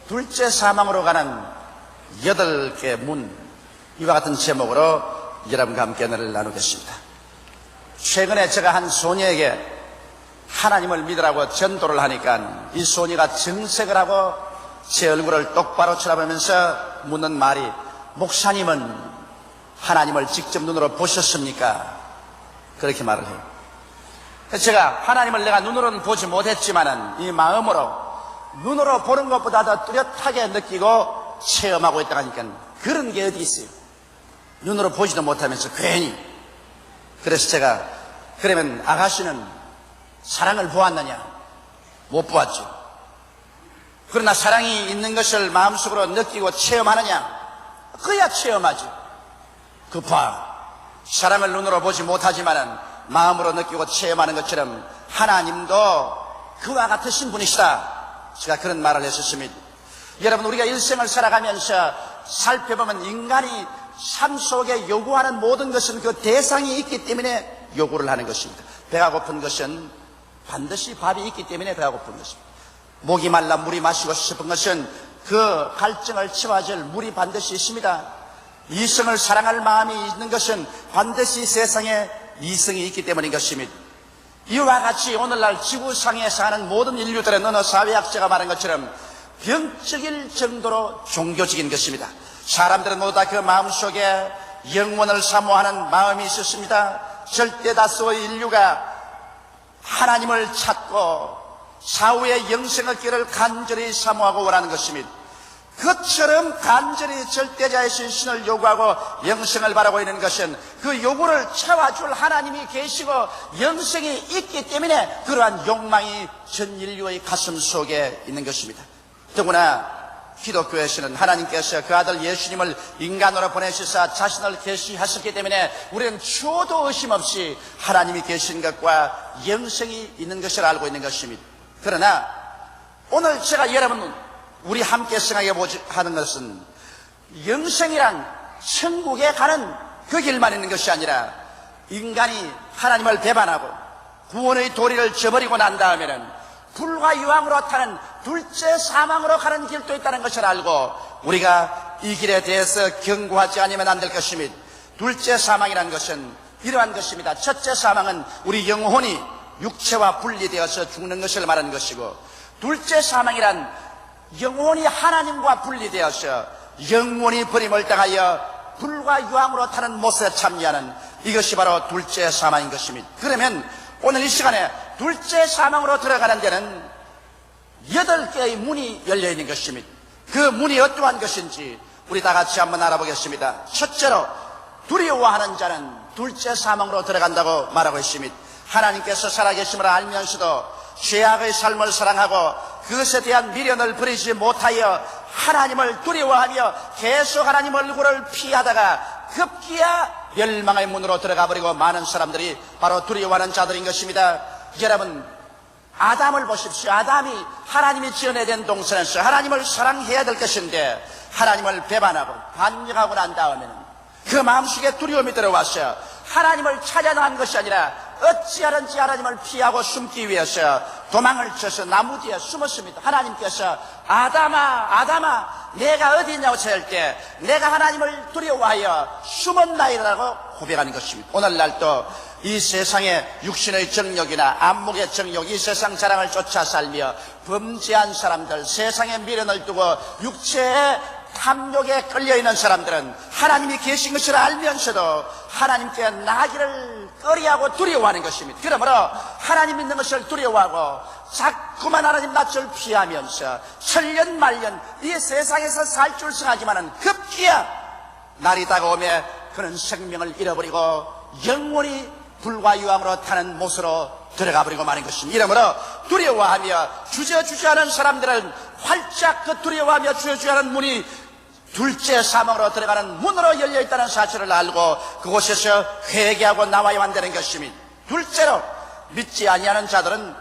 둘째 사망으로 가는 8개 문, 이와 같은 제목으로 여러분과 함께 은혜를 나누겠습니다. 최근에 제가 한 소녀에게 하나님을 믿으라고 전도를 하니까 이 소녀가 정색을 하고 제 얼굴을 똑바로 쳐다보면서 묻는 말이, 목사님은 하나님을 직접 눈으로 보셨습니까? 그렇게 말을 해요. 제가 하나님을 내가 눈으로는 보지 못했지만은 이 마음으로, 눈으로 보는 것보다 더 뚜렷하게 느끼고 체험하고 있다고 하니까 그런 게 어디 있어요? 눈으로 보지도 못하면서 괜히. 그래서 제가, 그러면 아가씨는 사랑을 보았느냐? 못 보았죠. 그러나 사랑이 있는 것을 마음속으로 느끼고 체험하느냐? 그야 체험하죠. 그 봐, 사랑을 눈으로 보지 못하지만은 마음으로 느끼고 체험하는 것처럼 하나님도 그와 같으신 분이시다. 제가 그런 말을 했었습니다. 여러분, 우리가 일생을 살아가면서 살펴보면 인간이 삶 속에 요구하는 모든 것은 그 대상이 있기 때문에 요구를 하는 것입니다. 배가 고픈 것은 반드시 밥이 있기 때문에 배가 고픈 것입니다. 목이 말라 물이 마시고 싶은 것은 그 갈증을 채워줄 물이 반드시 있습니다. 이성을 사랑할 마음이 있는 것은 반드시 세상에 이성이 있기 때문인 것입니다. 이와 같이 오늘날 지구상에 사는 모든 인류들은 어느 사회학자가 말한 것처럼 병적일 정도로 종교적인 것입니다. 사람들은 모두 다 그 마음속에 영원을 사모하는 마음이 있었습니다. 절대 다수의 인류가 하나님을 찾고 사후의 영생의 길을 간절히 사모하고 원하는 것입니다. 그처럼 간절히 절대자의 신을 요구하고 영생을 바라고 있는 것은 그 요구를 채워줄 하나님이 계시고 영생이 있기 때문에 그러한 욕망이 전 인류의 가슴 속에 있는 것입니다. 더구나 기독교에서는 하나님께서 그 아들 예수님을 인간으로 보내시사 자신을 계시하셨기 때문에 우리는 추호도 의심 없이 하나님이 계신 것과 영생이 있는 것을 알고 있는 것입니다. 그러나 오늘 제가 여러분 우리 함께 생각해 하는 것은 영생이란 천국에 가는 그 길만 있는 것이 아니라 인간이 하나님을 배반하고 구원의 도리를 저버리고 난 다음에는 불과 유황으로 타는 둘째 사망으로 가는 길도 있다는 것을 알고 우리가 이 길에 대해서 경고하지 않으면 안 될 것입니다. 둘째 사망이라는 것은 이러한 것입니다. 첫째 사망은 우리 영혼이 육체와 분리되어서 죽는 것을 말하는 것이고, 둘째 사망이란 영혼이 하나님과 분리되어서 영원히 버림을 당하여 불과 유황으로 타는 못에 참여하는 이것이 바로 둘째 사망인 것입니다. 그러면 오늘 이 시간에 둘째 사망으로 들어가는 데는 8개의 문이 열려있는 것입니다. 그 문이 어떠한 것인지 우리 다 같이 한번 알아보겠습니다. 첫째로, 두려워하는 자는 둘째 사망으로 들어간다고 말하고 있습니다. 하나님께서 살아계심을 알면서도 죄악의 삶을 사랑하고 그것에 대한 미련을 버리지 못하여 하나님을 두려워하며 계속 하나님 얼굴을 피하다가 급기야 멸망의 문으로 들어가 버리고 많은 사람들이 바로 두려워하는 자들인 것입니다. 여러분, 아담을 보십시오. 아담이 하나님이 지어내된 동산에서 하나님을 사랑해야 될 것인데 하나님을 배반하고 반역하고 난 다음에는 그 마음속에 두려움이 들어왔어요. 하나님을 찾아 나간 것이 아니라 어찌하든지 하나님을 피하고 숨기 위해서 도망을 쳐서 나무 뒤에 숨었습니다. 하나님께서 아담아 내가 어디 있냐고 찾을 때 내가 하나님을 두려워하여 숨었나이라고 고백하는 것입니다. 오늘날도 이 세상의 육신의 정욕이나 안목의 정욕, 이 세상 자랑을 쫓아 살며 범죄한 사람들, 세상의 미련을 두고 육체의 탐욕에 끌려있는 사람들은 하나님이 계신 것을 알면서도 하나님께 나가기를 꺼리하고 두려워하는 것입니다. 그러므로 하나님 믿는 것을 두려워하고 자꾸만 하나님 낯을 피하면서 천년만년 이 세상에서 살 줄 생각하지만은 급기야 날이 다가오며 그는 생명을 잃어버리고 영원히 불과 유황으로 타는 못으로 들어가 버리고 마는 것입니다. 이러므로 두려워하며 주저주저하는 사람들은 활짝 그 두려워하며 주저주저하는 문이 둘째 사망으로 들어가는 문으로 열려있다는 사실을 알고 그곳에서 회개하고 나와야 한다는 것입니다. 둘째로, 믿지 아니하는 자들은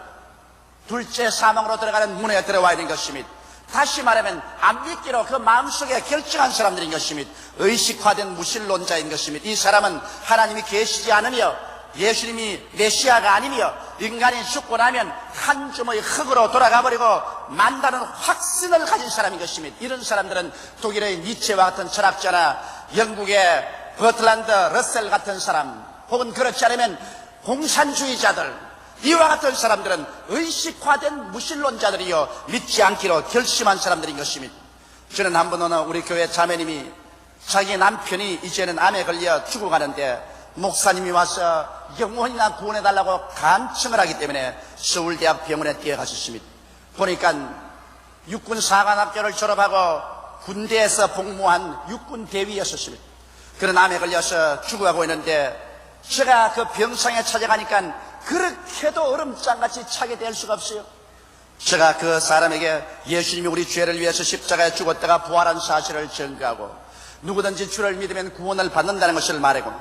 둘째 사망으로 들어가는 문에 들어와야 하는 것입니다. 다시 말하면 안 믿기로 그 마음속에 결정한 사람들인 것입니다. 의식화된 무신론자인 것입니다. 이 사람은 하나님이 계시지 않으며 예수님이 메시아가 아니며 인간이 죽고 나면 한 주머니 흙으로 돌아가버리고 만다는 확신을 가진 사람인 것입니다. 이런 사람들은 독일의 니체와 같은 철학자나 영국의 버틀란드 러셀 같은 사람, 혹은 그렇지 않으면 공산주의자들, 이와 같은 사람들은 의식화된 무신론자들이요 믿지 않기로 결심한 사람들인 것입니다. 저는 한번 어느 우리 교회 자매님이 자기 남편이 이제는 암에 걸려 죽어가는데 목사님이 와서 영혼이나 구원해달라고 간청을 하기 때문에 서울대학 병원에 뛰어가셨습니다. 보니까 육군사관학교를 졸업하고 군대에서 복무한 육군대위였었습니다. 그런 암에 걸려서 죽어가고 있는데 제가 그 병상에 찾아가니까 그렇게도 얼음장같이 차게 될 수가 없어요. 제가 그 사람에게 예수님이 우리 죄를 위해서 십자가에 죽었다가 부활한 사실을 증거하고 누구든지 주를 믿으면 구원을 받는다는 것을 말하고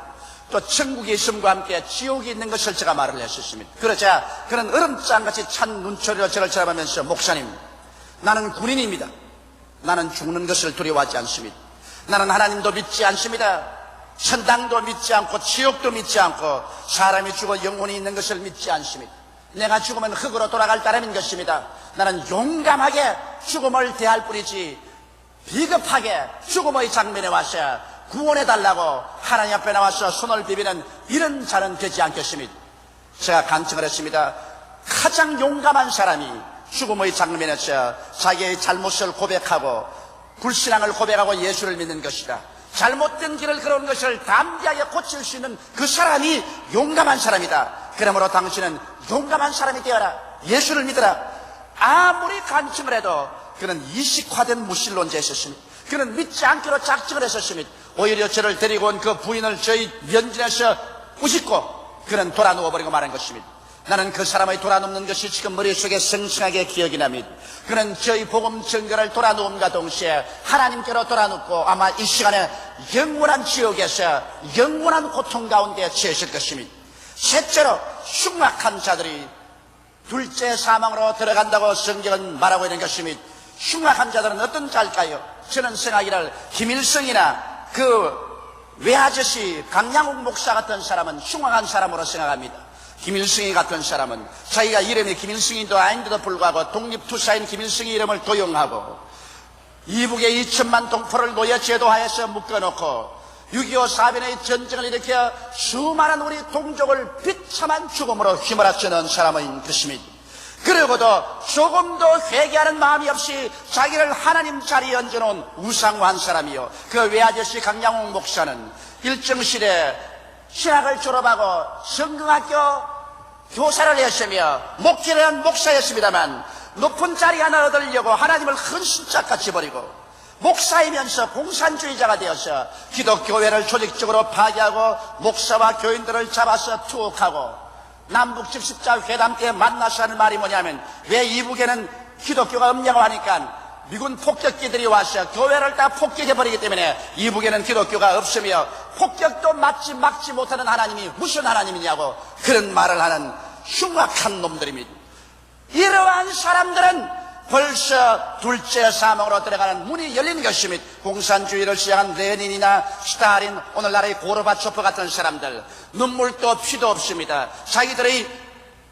또 천국이 있음과 함께 지옥이 있는 것을 제가 말을 했었습니다. 그러자 그런 얼음장같이 찬 눈초리로 저를 쳐다보면서 목사님, 나는 군인입니다. 나는 죽는 것을 두려워하지 않습니다. 나는 하나님도 믿지 않습니다. 천당도 믿지 않고 지옥도 믿지 않고 사람이 죽어 영혼이 있는 것을 믿지 않습니다. 내가 죽으면 흙으로 돌아갈 따름인 것입니다. 나는 용감하게 죽음을 대할 뿐이지 비겁하게 죽음의 장면에 와서 구원해달라고 하나님 앞에 나와서 손을 비비는 이런 자는 되지 않겠습니다. 제가 간청을 했습니다. 가장 용감한 사람이 죽음의 장면에서 자기의 잘못을 고백하고 불신앙을 고백하고 예수를 믿는 것이다. 잘못된 길을 걸어온 것을 담대하게 고칠 수 있는 그 사람이 용감한 사람이다. 그러므로 당신은 용감한 사람이 되어라. 예수를 믿어라. 아무리 간청을 해도 그는 이식화된 무신론자였습니다. 그는 믿지 않기로 작정을 했었습니다. 오히려 저를 데리고 온 그 부인을 저희 면전에서 꾸짖고 그는 돌아 누워버리고 말한 것입니다. 나는 그 사람의 돌아 눕는 것이 지금 머릿속에 생생하게 기억이 납니다. 그는 저희 복음 증거를 돌아 누움과 동시에 하나님께로 돌아 눕고 아마 이 시간에 영원한 지옥에서 영원한 고통 가운데 처하실 것입니다. 셋째로 흉악한 자들이 둘째 사망으로 들어간다고 성경은 말하고 있는 것입니다. 흉악한 자들은 어떤 자일까요? 저는 생각이를 김일성이나 그 외아저씨 강양욱 목사 같은 사람은 흉악한 사람으로 생각합니다. 김일성이 같은 사람은 자기가 이름이 김일성인도 아닌데도 불구하고 독립투사인 김일성의 이름을 도용하고 이북에 2천만 동포를 노예 제도하에서 묶어놓고 6.25 사변의 전쟁을 일으켜 수많은 우리 동족을 비참한 죽음으로 휘몰아치는 사람인 것입니다. 그러고도 조금도 회개하는 마음이 없이 자기를 하나님 자리에 얹어놓은 우상화한 사람이요, 그 외아저씨 강양욱 목사는 일정실에 신학을 졸업하고 성경학교 교사를 했으며 목회를 한 목사였습니다만 높은 자리 하나 얻으려고 하나님을 헌신짝같이 버리고 목사이면서 공산주의자가 되어서 기독교회를 조직적으로 파괴하고 목사와 교인들을 잡아서 투옥하고 남북 집십자 회담 때 만나서 하는 말이 뭐냐면 왜 이북에는 기독교가 없냐고 하니까 미군 폭격기들이 와서 교회를 다 폭격해버리기 때문에 이북에는 기독교가 없으며 폭격도 막지 못하는 하나님이 무슨 하나님이냐고 그런 말을 하는 흉악한 놈들입니다. 이러한 사람들은 벌써 둘째 사망으로 들어가는 문이 열린 것입니다. 공산주의를 시작한 레닌이나 스탈린, 오늘날의 고르바초프 같은 사람들 눈물도 피도 없습니다. 자기들의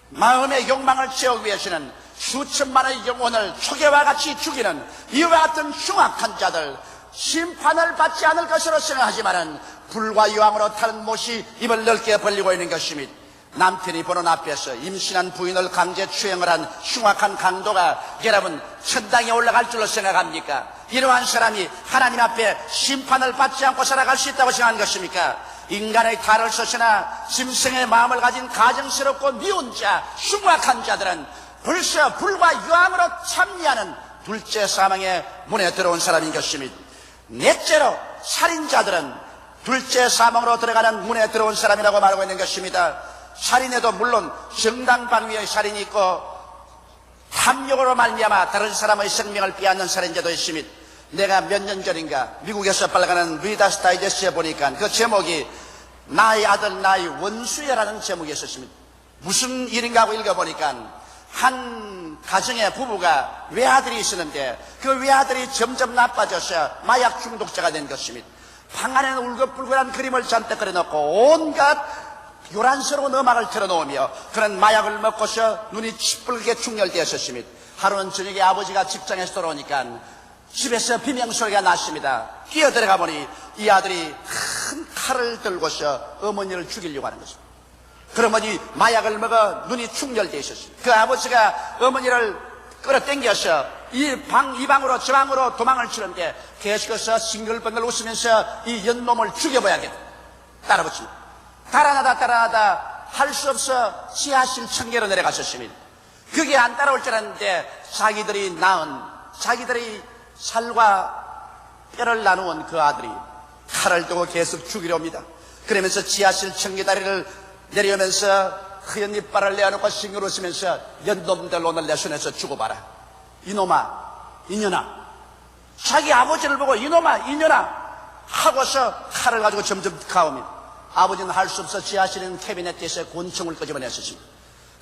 마음의 욕망을 채우기 위해서는 수천만의 영혼을 초계와 같이 죽이는 이와 같은 흉악한 자들 심판을 받지 않을 것으로 생각하지만은 불과 유황으로 타는 못이 입을 넓게 벌리고 있는 것입니다. 남편이 보는 앞에서 임신한 부인을 강제 추행을 한 흉악한 강도가 여러분 천당에 올라갈 줄로 생각합니까? 이러한 사람이 하나님 앞에 심판을 받지 않고 살아갈 수 있다고 생각하는 것입니까? 인간의 탈을 써서나 짐승의 마음을 가진 가정스럽고 미운 자, 흉악한 자들은 벌써 불과 유황으로 참여하는 둘째 사망의 문에 들어온 사람인 것입니다. 넷째로 살인자들은 둘째 사망으로 들어가는 문에 들어온 사람이라고 말하고 있는 것입니다. 살인에도 물론 정당방위의 살인이 있고 탐욕으로 말미암아 다른 사람의 생명을 빼앗는 살인자도 있습니다. 내가 몇 년 전인가 미국에서 발간하는 리더스 다이제스트에 보니까 그 제목이 나의 아들 나의 원수야라는 제목이 있었습니다. 무슨 일인가 하고 읽어보니까 한 가정의 부부가 외아들이 있었는데 그 외아들이 점점 나빠져서 마약 중독자가 된 것입니다. 방 안에는 울긋불긋한 그림을 잔뜩 그려놓고 온갖 요란스러운 음악을 틀어놓으며 그런 마약을 먹고서 눈이 시뻘게 충혈되었습니다. 하루는 저녁에 아버지가 직장에서 돌아오니까 집에서 비명소리가 났습니다. 뛰어들어가 보니 이 아들이 큰 칼을 들고서 어머니를 죽이려고 하는 것입니다. 그러머니 마약을 먹어 눈이 충혈되어 있었습니다. 그 아버지가 어머니를 끌어당겨서 이 방으로 저 방으로 도망을 치는데 계속해서 싱글벙글 웃으면서 이 연놈을 죽여봐야겠다 따라붙입니다. 달아나다 할 수 없어 지하실 층계로 내려갔었습니다. 그게 안 따라올 줄 알았는데 자기들이 살과 뼈를 나누은 그 아들이 칼을 두고 계속 죽이려 합니다. 그러면서 지하실 층계다리를 내려오면서 흐연 이빨을 내어놓고 싱글 웃으면서 연놈들 오늘 내 손에서 죽어봐라. 이놈아, 이년아. 자기 아버지를 보고 이놈아, 이년아 하고서 칼을 가지고 점점 가옵니다. 아버지는 할 수 없어 지하실에 캐비넷에서 권총을 끄집어냈었습니다.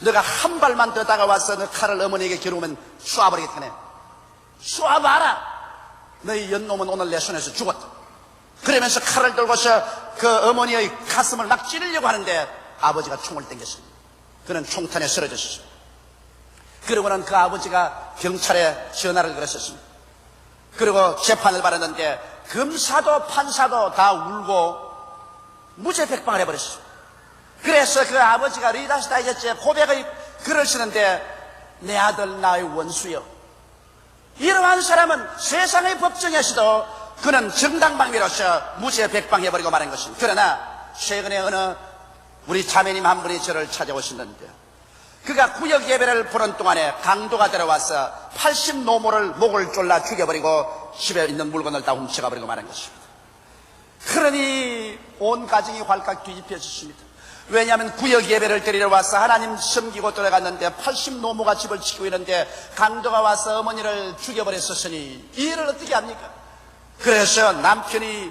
너가 한 발만 더 다가와서 너 칼을 어머니에게 겨누면 쏴버리겠다네. 쏴봐라. 너희 연놈은 오늘 내 손에서 죽었다. 그러면서 칼을 들고서 그 어머니의 가슴을 막 찌르려고 하는데 아버지가 총을 땡겼습니다. 그는 총탄에 쓰러졌습니다. 그러고는 그 아버지가 경찰에 전화를 걸었습니다. 그리고 재판을 받았는데 검사도 판사도 다 울고 무죄 백방을 해버렸습니다. 그래서 그 아버지가 리더스 다이제스트에 고백의 글을 쓰는데 내 아들 나의 원수여, 이러한 사람은 세상의 법정에서도 그는 정당방위로서 무죄 백방해버리고 말한 것입니다. 그러나 최근에 어느 우리 자매님 한 분이 저를 찾아오셨는데 그가 구역 예배를 보는 동안에 강도가 들어와서 80노모를 목을 졸라 죽여버리고 집에 있는 물건을 다 훔쳐가버리고 말한 것입니다. 그러니 온 가정이 활칵 뒤집혀졌습니다. 왜냐하면 구역 예배를 드리러 와서 하나님 섬기고 돌아갔는데 80노모가 집을 지키고 있는데 강도가 와서 어머니를 죽여버렸었으니 이 일을 어떻게 합니까? 그래서 남편이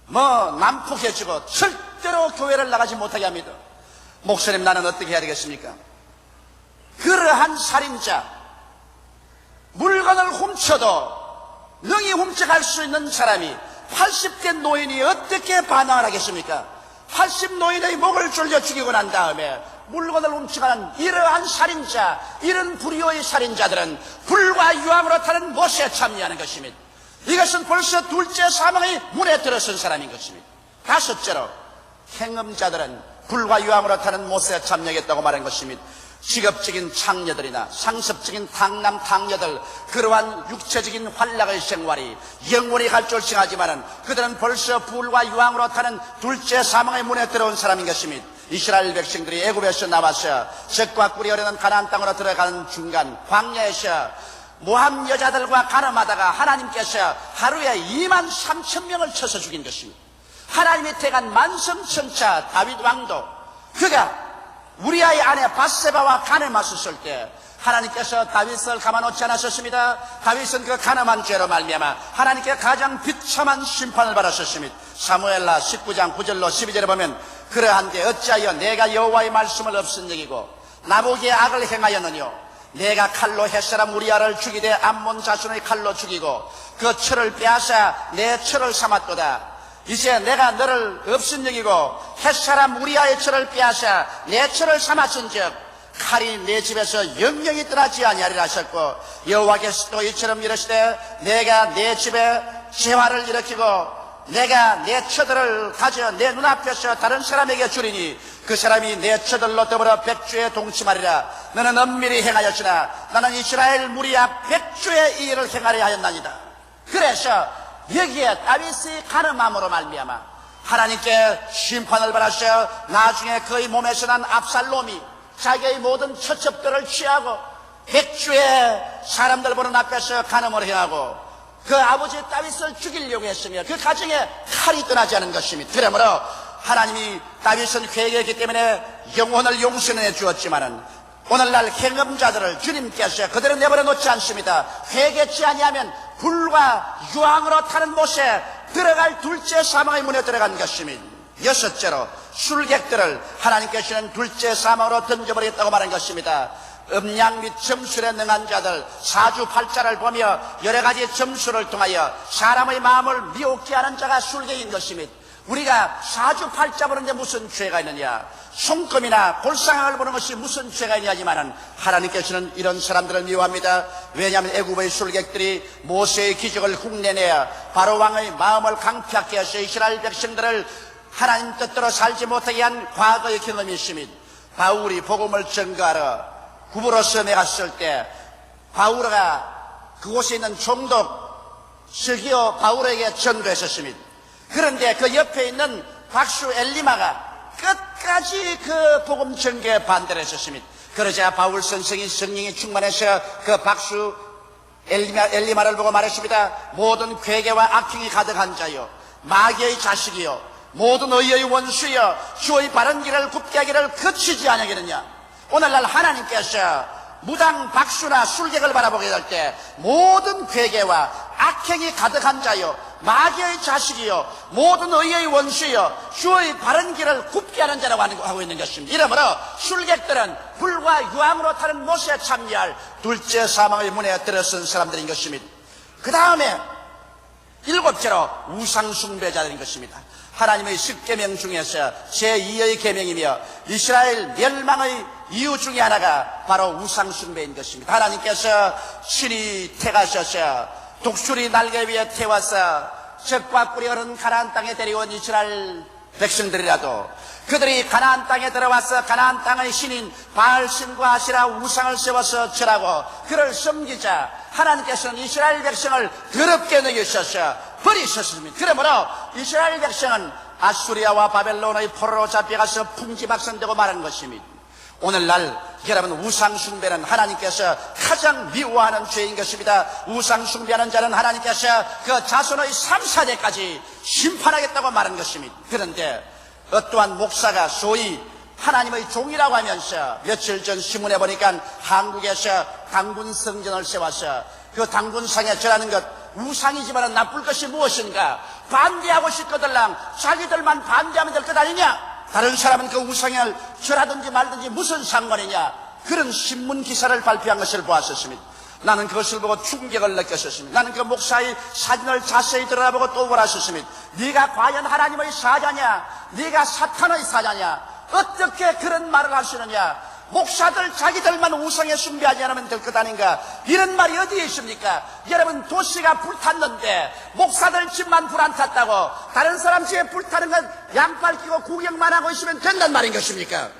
난폭해지고 절대로 교회를 나가지 못하게 합니다. 목사님, 나는 어떻게 해야 되겠습니까? 그러한 살인자, 물건을 훔쳐도 능히 훔쳐갈 수 있는 사람이 80대 노인이 어떻게 반항을 하겠습니까? 80노인의 목을 졸려 죽이고 난 다음에 물건을 훔쳐가는 이러한 살인자, 이런 불의의 살인자들은 불과 유황으로 타는 못에 참여하는 것입니다. 이것은 벌써 둘째 사망의 문에 들어선 사람인 것입니다. 다섯째로 행음자들은 불과 유황으로 타는 못에 참여하겠다고 말한 것입니다. 직업적인 창녀들이나 상습적인 당남 당녀들, 그러한 육체적인 활락의 생활이 영원히 갈 줄 생각하지만은 그들은 벌써 불과 유황으로 타는 둘째 사망의 문에 들어온 사람인 것입니다. 이스라엘 백성들이 애굽에서 나와서 젖과 꿀이 흐르는 가나안 땅으로 들어가는 중간 광야에서 모함 여자들과 가늠하다가 하나님께서 하루에 23,000명을 쳐서 죽인 것입니다. 하나님이 택한 만성천차 다윗 왕도 그가 우리아의 아내 밧세바와 가늠하셨을 때 하나님께서 다윗을 가만놓지 않았었습니다. 다윗은 그 가늠한 죄로 말미암아 하나님께 가장 비참한 심판을 받았었습니다. 사무엘하 19장 9절로 12절에 보면 그러한데 어찌하여 내가 여호와의 말씀을 없은여기고 나보기에 악을 행하였느뇨. 내가 칼로 햇사람 우리아를 죽이되 암몬 자손의 칼로 죽이고 그 철을 빼앗아 내 철을 삼았도다. 이제 내가 너를 없은여기고 햇사람 우리아의 철을 빼앗아 내 철을 삼았은즉 칼이 내 집에서 영영이 떠나지 아니하리라 하셨고 여호와께서 또 이처럼 이르시되 내가 내 집에 재화를 일으키고 내가 내 처들을 가져 내 눈앞에서 다른 사람에게 주리니 그 사람이 내 처들로 더불어 백주에 동침하리라. 너는 엄밀히 행하였으나 나는 이스라엘 무리야 백주의 이 일을 행하려 하였나이다. 그래서 여기에 다윗이 가늠함으로 말미암아 하나님께 심판을 받았어요. 나중에 그의 몸에서 난 압살롬이 자기의 모든 처첩들을 취하고 백주의 사람들 보는 앞에서 가늠을 행하고 그 아버지 다윗을 죽이려고 했으며 그 가정에 칼이 떠나지 않은 것입니다. 그러므로 하나님이 다윗은 회개했기 때문에 영혼을 용서해 주었지만은 오늘날 행음자들을 주님께서 그들을 내버려 놓지 않습니다. 회개치 아니하면 불과 유황으로 타는 못에 들어갈 둘째 사망의 문에 들어간 것입니다. 여섯째로 술객들을 하나님께서는 둘째 사망으로 던져버리겠다고 말한 것입니다. 음양 및 점술에 능한 자들, 사주팔자를 보며 여러 가지 점술을 통하여 사람의 마음을 미혹게 하는 자가 술객인 것입니다. 우리가 사주팔자 보는데 무슨 죄가 있느냐, 손금이나 골상학을 보는 것이 무슨 죄가 있냐지만은 하나님께서는 이런 사람들을 미워합니다. 왜냐하면 애굽의 술객들이 모세의 기적을 흉내내어 바로 왕의 마음을 강피하게 하셔 이스라엘 백성들을 하나님 뜻대로 살지 못하게 한 과거의 경험이 있습니다. 바울이 복음을 전가하러 구브로스에 갔을 때 바울가 그곳에 있는 총독 스기오 바울에게 전도했었습니다. 그런데 그 옆에 있는 박수 엘리마가 끝까지 그 복음 전개에 반대를 했었습니다. 그러자 바울 선생이 성령이 충만해서 그 박수 엘리마를 보고 말했습니다. 모든 괴계와 악행이 가득한 자요, 마귀의 자식이요, 모든 의의 원수여, 주의 바른 길을 굽게 하기를 거치지 아니하겠느냐. 오늘날 하나님께서 무당 박수나 술객을 바라보게 될 때 모든 괴계와 악행이 가득한 자요, 마귀의 자식이요, 모든 의의 원수여, 주의 바른 길을 굽게 하는 자라고 하고 있는 것입니다. 이러므로 술객들은 불과 유황으로 타는 못에 참여할 둘째 사망의 문에 들어선 사람들인 것입니다. 그 다음에 일곱째로 우상숭배자들인 것입니다. 하나님의 10계명 중에서 제2의 계명이며 이스라엘 멸망의 이유 중에 하나가 바로 우상숭배인 것입니다. 하나님께서 신이 태가셔서 독수리 날개 위에 태워서 젖과 꿀이 흐르는 가나안 땅에 데려온 이스라엘 백성들이라도 그들이 가나안 땅에 들어와서 가나안 땅의 신인 바알신과 아시라 우상을 세워서 절하고 그를 섬기자 하나님께서는 이스라엘 백성을 더럽게 여기셔서 버리셨습니다. 그러므로 이스라엘 백성은 아수리아와 바벨론의 포로로 잡혀가서 풍지박산되고 말한 것입니다. 오늘날 여러분, 우상숭배는 하나님께서 가장 미워하는 죄인 것입니다. 우상숭배하는 자는 하나님께서 그 자손의 3, 4대까지 심판하겠다고 말한 것입니다. 그런데 어떠한 목사가 소위 하나님의 종이라고 하면서 며칠 전 신문에 보니까 한국에서 당군 성전을 세워서 그 당군상에 절하는 것, 우상이지만 나쁠 것이 무엇인가, 반대하고 싶거들랑 자기들만 반대하면 될 것 아니냐, 다른 사람은 그 우상을 절하든지 말든지 무슨 상관이냐, 그런 신문 기사를 발표한 것을 보았었습니다. 나는 그것을 보고 충격을 느꼈었습니다. 나는 그 목사의 사진을 자세히 들여다보고 또 보았었습니다. 네가 과연 하나님의 사자냐, 네가 사탄의 사자냐, 어떻게 그런 말을 하시느냐, 목사들 자기들만 우상에 숭배하지 않으면 될 것 아닌가, 이런 말이 어디에 있습니까? 여러분, 도시가 불탔는데 목사들 집만 불 안 탔다고 다른 사람 집에 불타는 건 양팔 끼고 구경만 하고 있으면 된단 말인 것입니까?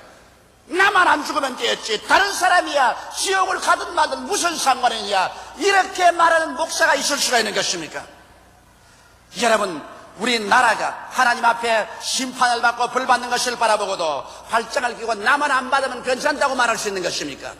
나만 안 죽으면 되었지, 다른 사람이야 지옥을 가든 마든 무슨 상관이냐, 이렇게 말하는 목사가 있을 수가 있는 것입니까? 여러분, 우리나라가 하나님 앞에 심판을 받고 벌 받는 것을 바라보고도 발장을 끼고 나만 안 받으면 괜찮다고 말할 수 있는 것입니까?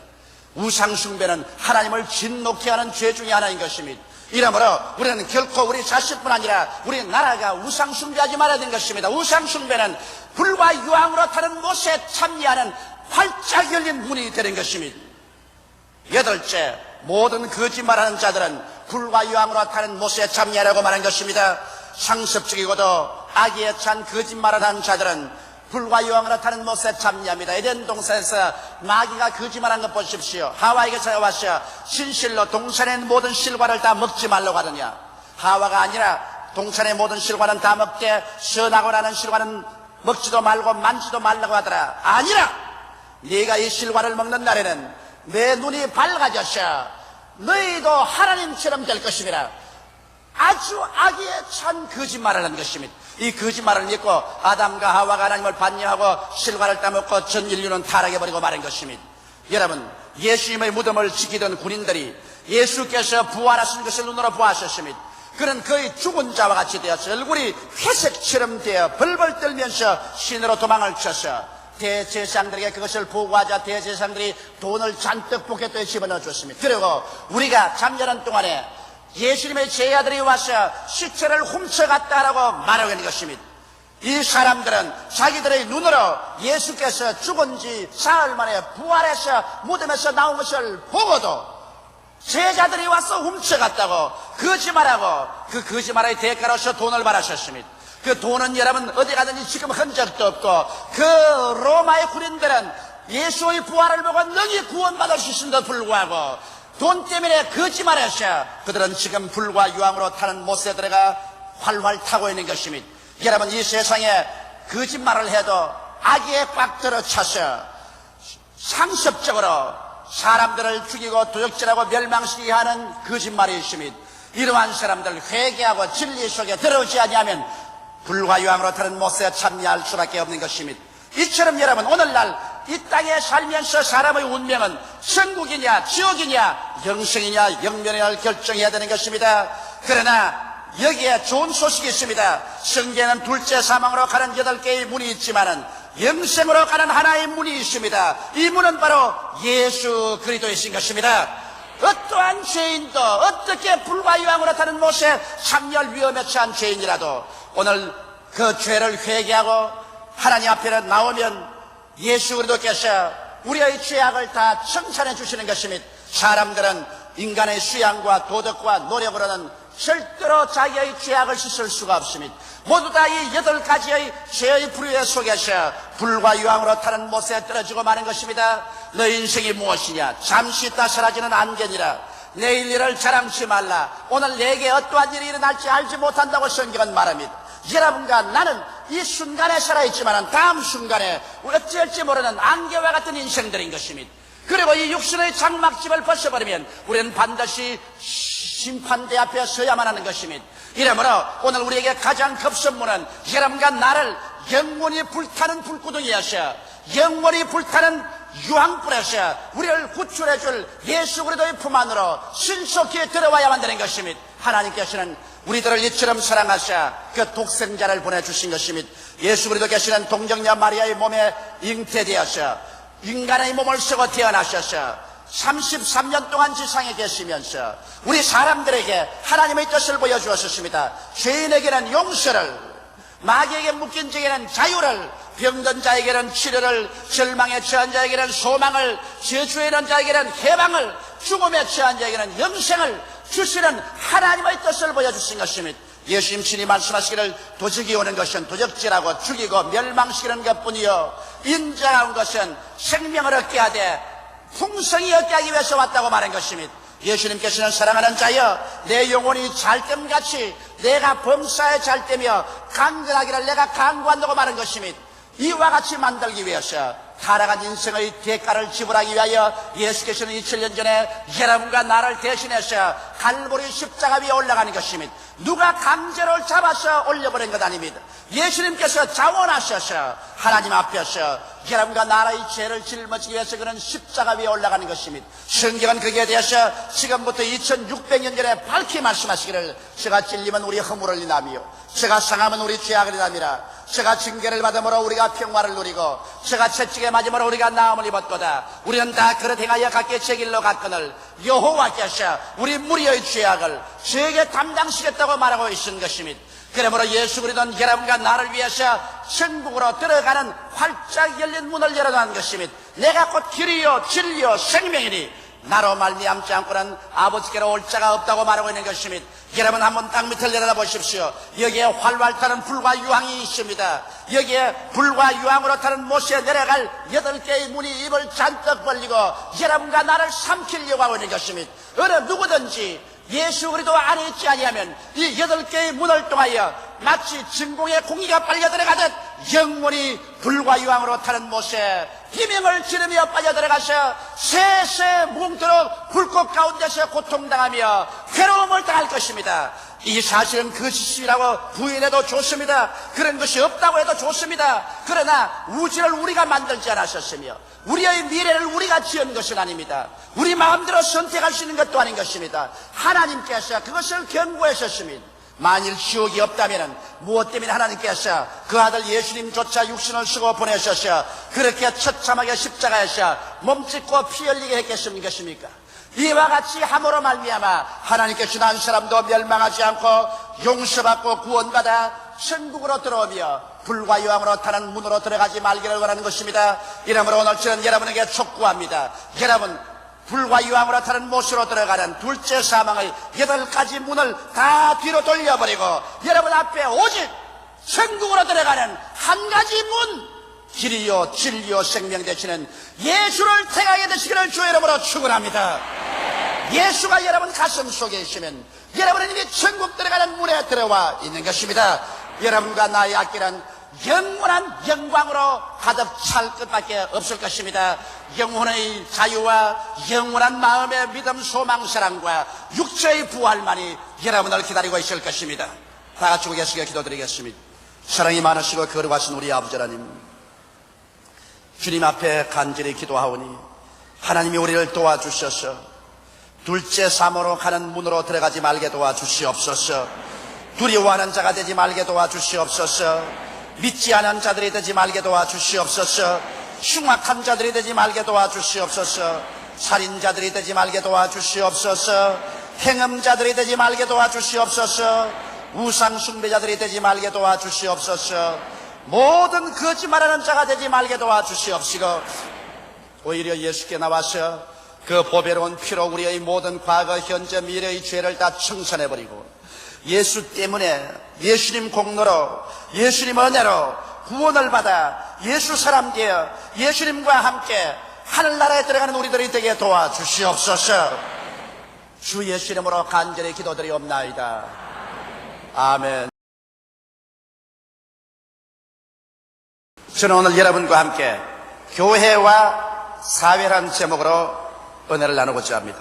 우상숭배는 하나님을 진노케 하는 죄 중에 하나인 것입니다. 이러므로 우리는 결코 우리 자식뿐 아니라 우리나라가 우상숭배하지 말아야 되는 것입니다. 우상숭배는 불과 유황으로 타는 못에 참여하는 활짝 열린 문이 되는 것입니다. 여덟째, 모든 거짓말하는 자들은 불과 유황으로 타는 못에 참여하라고 말한 것입니다. 상습적이고도 악의에 찬 거짓말을 하는 자들은 불과 유황으로 타는 못에 참여합니다. 에덴 동산에서 마귀가 거짓말한 것 보십시오. 하와에게 찾아와서 진실로 동산의 모든 실과를 다 먹지 말라고 하느냐, 하와가 아니라 동산의 모든 실과는 다 먹되 선하고 나는 실과는 먹지도 말고 만지도 말라고 하더라. 아니라 네가 이 실과를 먹는 날에는 내 눈이 밝아져서 너희도 하나님처럼 될 것이니라. 아주 악의에 찬 거짓말을 한 것입니다. 이 거짓말을 믿고 아담과 하와가 하나님을 반역하고 실과를 따먹고 전 인류는 타락해버리고 말한 것입니다. 여러분, 예수님의 무덤을 지키던 군인들이 예수께서 부활하신 것을 눈으로 보았었습니다. 그는 거의 죽은 자와 같이 되어서 얼굴이 회색처럼 되어 벌벌 떨면서 신으로 도망을 쳐서 대제사장들에게 그것을 보고하자 대제사장들이 돈을 잔뜩 포켓에 집어넣어 줬습니다. 그리고 우리가 잠자는 동안에 예수님의 제자들이 와서 시체를 훔쳐갔다라고 말하고 있는 것입니다. 이 사람들은 자기들의 눈으로 예수께서 죽은 지 사흘 만에 부활해서 무덤에서 나온 것을 보고도 제자들이 와서 훔쳐갔다고 거짓말하고 그 거짓말의 대가로서 돈을 받으셨습니다. 그 돈은 여러분 어디 가든지 지금 흔적도 없고 그 로마의 군인들은 예수의 부활을 보고 능히 구원받을 수 있음에도 불구하고 돈 때문에 거짓말하셔 그들은 지금 불과 유황으로 타는 못에 들어가 활활 타고 있는 것입니다. 여러분, 이 세상에 거짓말을 해도 악에 꽉 들어차서 상습적으로 사람들을 죽이고 도적질하고 멸망시키게 하는 거짓말이 있습니다. 이러한 사람들 회개하고 진리 속에 들어오지 아니하면 불과 유황으로 타는 못에 참여할 수밖에 없는 것입니다. 이처럼 여러분, 오늘날 이 땅에 살면서 사람의 운명은 천국이냐 지옥이냐 영생이냐 영면이냐를 결정해야 되는 것입니다. 그러나 여기에 좋은 소식이 있습니다. 성경에는 둘째 사망으로 가는 8개의 문이 있지만은 영생으로 가는 하나의 문이 있습니다. 이 문은 바로 예수 그리스도이신 것입니다. 어떠한 죄인도, 어떻게 불과 유황으로 타는 못에 참여할 위험에 처한 죄인이라도 오늘 그 죄를 회개하고 하나님 앞에 나오면 예수 그리스도께서 우리의 죄악을 다 청산해 주시는 것입니다. 사람들은 인간의 수양과 도덕과 노력으로는 절대로 자기의 죄악을 씻을 수가 없습니다. 모두 다 이 8가지의 죄의 부류에 속에서 불과 유황으로 타는 못에 떨어지고 마는 것입니다. 너 인생이 무엇이냐? 잠시 있다 사라지는 안개니라. 내일 일을 자랑치 말라. 오늘 내게 어떠한 일이 일어날지 알지 못한다고 성경은 말합니다. 여러분과 나는 이 순간에 살아있지만 다음 순간에 어찌할지 모르는 안개와 같은 인생들인 것입니다. 그리고 이 육신의 장막집을 벗어버리면 우리는 반드시 심판대 앞에 서야만 하는 것입니다. 이러므로 오늘 우리에게 가장 급선무는 여러분과 나를 영원히 불타는 불구덩이에서 영원히 불타는 유황불에서 우리를 구출해 줄 예수 그리스도의 품 안으로 신속히 들어와야만 되는 것입니다. 하나님께서는 우리들을 이처럼 사랑하사 그 독생자를 보내주신 것입니다. 예수 그리스도께서는 동정녀 마리아의 몸에 잉태되어서 인간의 몸을 쓰고 태어나셔서 33년 동안 지상에 계시면서 우리 사람들에게 하나님의 뜻을 보여주었습니다. 죄인에게는 용서를, 마귀에게 묶인 자에게는 자유를, 병든 자에게는 치료를, 절망에 처한 자에게는 소망을, 저주에 있는 자에게는 해방을, 죽음에 처한 자에게는 영생을 주시는 하나님의 뜻을 보여주신 것입니다. 예수님 친히 말씀하시기를 도적이 오는 것은 도적질하고 죽이고 멸망시키는 것뿐이요 인자한 것은 생명을 얻게 하되 풍성히 얻게 하기 위해서 왔다고 말한 것입니다. 예수님께서는 사랑하는 자여 내 영혼이 잘됨같이 내가 범사에 잘되며 강건하기를 내가 강구한다고 말한 것입니다. 이와 같이 만들기 위해서 타락한 인생의 대가를 지불하기 위하여 예수께서는 2000년 전에 여러분과 나를 대신해서 갈보리 십자가 위에 올라가는 것입니다. 누가 강제로 잡아서 올려버린 것 아닙니다. 예수님께서 자원하셔서 하나님 앞에서 여러분과 나라의 죄를 짊어지기 위해서 그는 십자가 위에 올라가는 것입니다. 성경은 거기에 대해서 지금부터 2600년 전에 밝히 말씀하시기를 제가 찔리면 우리 허물을 인하며 제가 상하면 우리 죄악을 인함이라. 제가 징계를 받음으로 우리가 평화를 누리고 제가 채찍에 맞음으로 우리가 나음을 입었도다. 우리는 다 그릇 행하여 각기 제 길로 갔거늘 여호와께서 우리 무리의 죄악을 저에게 담당시겠다고 말하고 있는 것입니다. 그러므로 예수 그리스도는 여러분과 나를 위해서 천국으로 들어가는 활짝 열린 문을 열어놓은 것입니다. 내가 곧 길이요 진리요 생명이니 나로 말미암지 않고는 아버지께로 올 자가 없다고 말하고 있는 것입니다. 여러분 한번 땅 밑을 내려다보십시오. 여기에 활활 타는 불과 유황이 있습니다. 여기에 불과 유황으로 타는 못에 내려갈 8개의 문이 입을 잔뜩 벌리고 여러분과 나를 삼키려고 하고 있는 것입니다. 어느 누구든지 예수 그리스도 안에 있지 아니하면 이 8개의 문을 통하여 마치 진공의 공기가 빨려 들어가듯 영원히 불과 유황으로 타는 못에 비명을 지르며 빠져 들어가서 세세 뭉토록 불꽃 가운데서 고통당하며 괴로움을 당할 것입니다. 이 사실은 거짓이라고 부인해도 좋습니다. 그런 것이 없다고 해도 좋습니다. 그러나 우주를 우리가 만들지 않았었으며 우리의 미래를 우리가 지은 것은 아닙니다. 우리 마음대로 선택할 수 있는 것도 아닌 것입니다. 하나님께서 그것을 경고하셨습니다. 만일 지옥이 없다면 무엇 때문에 하나님께서 그 아들 예수님조차 육신을 쓰고 보내셔서 그렇게 처참하게 십자가에서 몸짓고 피 흘리게 했겠습니까? 이와 같이 함으로 말미암아 하나님께서는 한 사람도 멸망하지 않고 용서받고 구원받아 천국으로 들어오며 불과 유황으로 타는 문으로 들어가지 말기를 원하는 것입니다. 이러므로 오늘 저는 여러분에게 촉구합니다. 여러분 불과 유황으로 타는 못으로 들어가는 둘째 사망의 8가지 문을 다 뒤로 돌려버리고 여러분 앞에 오직 천국으로 들어가는 한 가지 문, 길이요 진리요 생명 되시는 예수를 택하게 되시기를 주의 이름으로 축원합니다. 예수가 여러분 가슴 속에 있으면 여러분은 이미 천국 들어가는 문에 들어와 있는 것입니다. 여러분과 나의 앞길은 영원한 영광으로 가득 찰 것밖에 없을 것입니다. 영혼의 자유와 영원한 마음의 믿음, 소망, 사랑과 육체의 부활만이 여러분을 기다리고 있을 것입니다. 다 같이 고개숙여 기도드리겠습니다. 사랑이 많으시고 거룩하신 우리 아버지 하나님, 주님 앞에 간절히 기도하오니 하나님이 우리를 도와주셔서 둘째 삶으로 가는 문으로 들어가지 말게 도와주시옵소서. 두려워하는 자가 되지 말게 도와주시옵소서. 믿지 않은 자들이 되지 말게 도와주시옵소서. 흉악한 자들이 되지 말게 도와주시옵소서. 살인자들이 되지 말게 도와주시옵소서. 행음자들이 되지 말게 도와주시옵소서. 우상숭배자들이 되지 말게 도와주시옵소서. 모든 거짓말하는 자가 되지 말게 도와주시옵시고 오히려 예수께 나와서 그 보배로운 피로 우리의 모든 과거, 현재, 미래의 죄를 다 청산해버리고 예수 때문에, 예수님 공로로, 예수님 은혜로 구원을 받아 예수 사람 되어 예수님과 함께 하늘나라에 들어가는 우리들이 되게 도와주시옵소서. 주 예수 이름으로 간절히 기도드리옵나이다. 아멘. 저는 오늘 여러분과 함께 교회와 사회란 제목으로 은혜를 나누고자 합니다.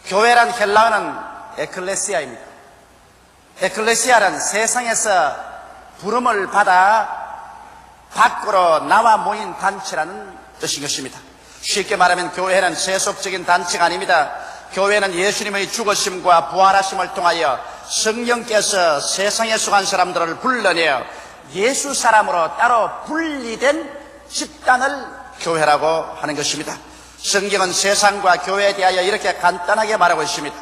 교회란 헬라어는 에클레시아입니다. 에클레시아는 세상에서 부름을 받아 밖으로 나와 모인 단체라는 뜻인 것입니다. 쉽게 말하면 교회는 세속적인 단체가 아닙니다. 교회는 예수님의 죽으심과 부활하심을 통하여 성령께서 세상에 속한 사람들을 불러내어 예수 사람으로 따로 분리된 집단을 교회라고 하는 것입니다. 성경은 세상과 교회에 대하여 이렇게 간단하게 말하고 있습니다.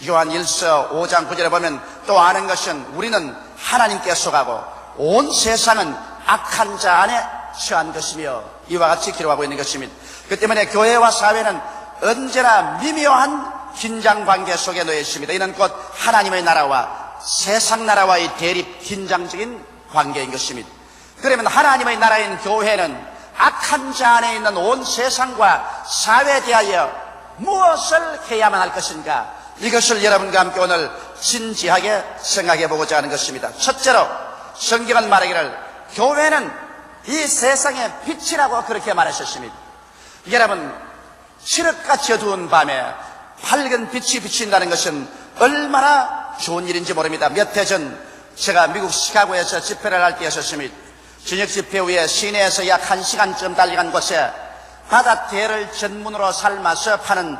요한 1서 5장 9절에 보면 또 아는 것은 우리는 하나님께 속하고 온 세상은 악한 자 안에 처한 것이며 이와 같이 기록하고 있는 것입니다. 그 때문에 교회와 사회는 언제나 미묘한 긴장관계 속에 놓여 있습니다. 이는 곧 하나님의 나라와 세상 나라와의 대립 긴장적인 관계인 것입니다. 그러면 하나님의 나라인 교회는 악한 자 안에 있는 온 세상과 사회에 대하여 무엇을 해야만 할 것인가? 이것을 여러분과 함께 오늘 진지하게 생각해 보고자 하는 것입니다. 첫째로 성경은 말하기를 교회는 이 세상의 빛이라고 그렇게 말하셨습니다. 여러분, 칠흑같이 어두운 밤에 밝은 빛이 비친다는 것은 얼마나 좋은 일인지 모릅니다. 몇 해 전 제가 미국 시카고에서 집회를 할 때였습니다. 저녁 집회 후에 시내에서 약 1시간쯤 달려간 곳에 바다대를 전문으로 삶아서 파는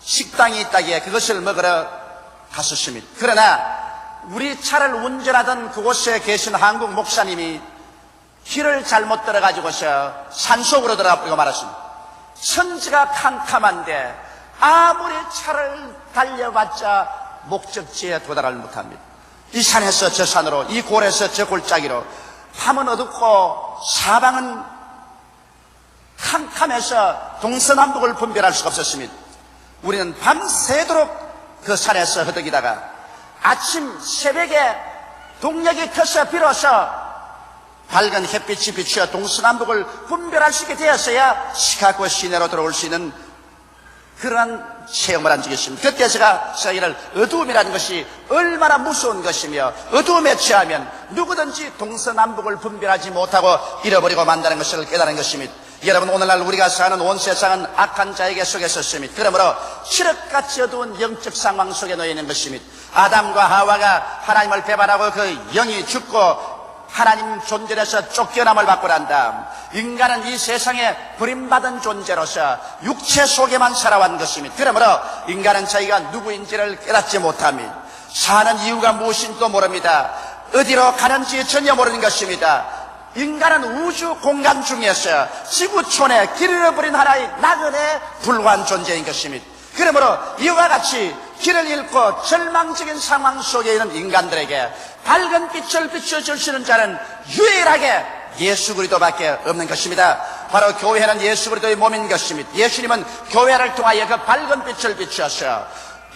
식당이 있다기에 그것을 먹으러 갔었습니다. 그러나 우리 차를 운전하던 그곳에 계신 한국 목사님이 길을 잘못 들어가지고서 산속으로 들어가고 말았습니다. 천지가 캄캄한데 아무리 차를 달려봤자 목적지에 도달을 못합니다. 이 산에서 저 산으로, 이 골에서 저 골짜기로, 밤은 어둡고 사방은 캄캄해서 동서남북을 분별할 수가 없었습니다. 우리는 밤새도록 그 산에서 허덕이다가 아침 새벽에 동력이 터서 비로소 밝은 햇빛이 비추어 동서남북을 분별할 수 있게 되었어야 시카고 시내로 들어올 수 있는 그러한 체험을 한 적이 있습니다. 그때 제가 저희를 어두움이라는 것이 얼마나 무서운 것이며 어두움에 처하면 누구든지 동서남북을 분별하지 못하고 잃어버리고 만다는 것을 깨달은 것입니다. 여러분, 오늘날 우리가 사는 온 세상은 악한 자에게 속에 있었습니다. 그러므로 칠흑같이 어두운 영적 상황 속에 놓여 있는 것입니다. 아담과 하와가 하나님을 배반하고 그 영이 죽고 하나님 존재에서 쫓겨남을 받고 난 다음 인간은 이 세상에 버림받은 존재로서 육체 속에만 살아왔는 것입니다. 그러므로 인간은 자기가 누구인지를 깨닫지 못합니다. 사는 이유가 무엇인지도 모릅니다. 어디로 가는지 전혀 모르는 것입니다. 인간은 우주 공간 중에서 지구촌에 길을 잃어버린 하나의 나그네 불과한 존재인 것입니다. 그러므로 이와 같이 길을 잃고 절망적인 상황 속에 있는 인간들에게 밝은 빛을 비춰줄 수 있는 자는 유일하게 예수 그리스도밖에 없는 것입니다. 바로 교회는 예수 그리스도의 몸인 것입니다. 예수님은 교회를 통하여 그 밝은 빛을 비추어서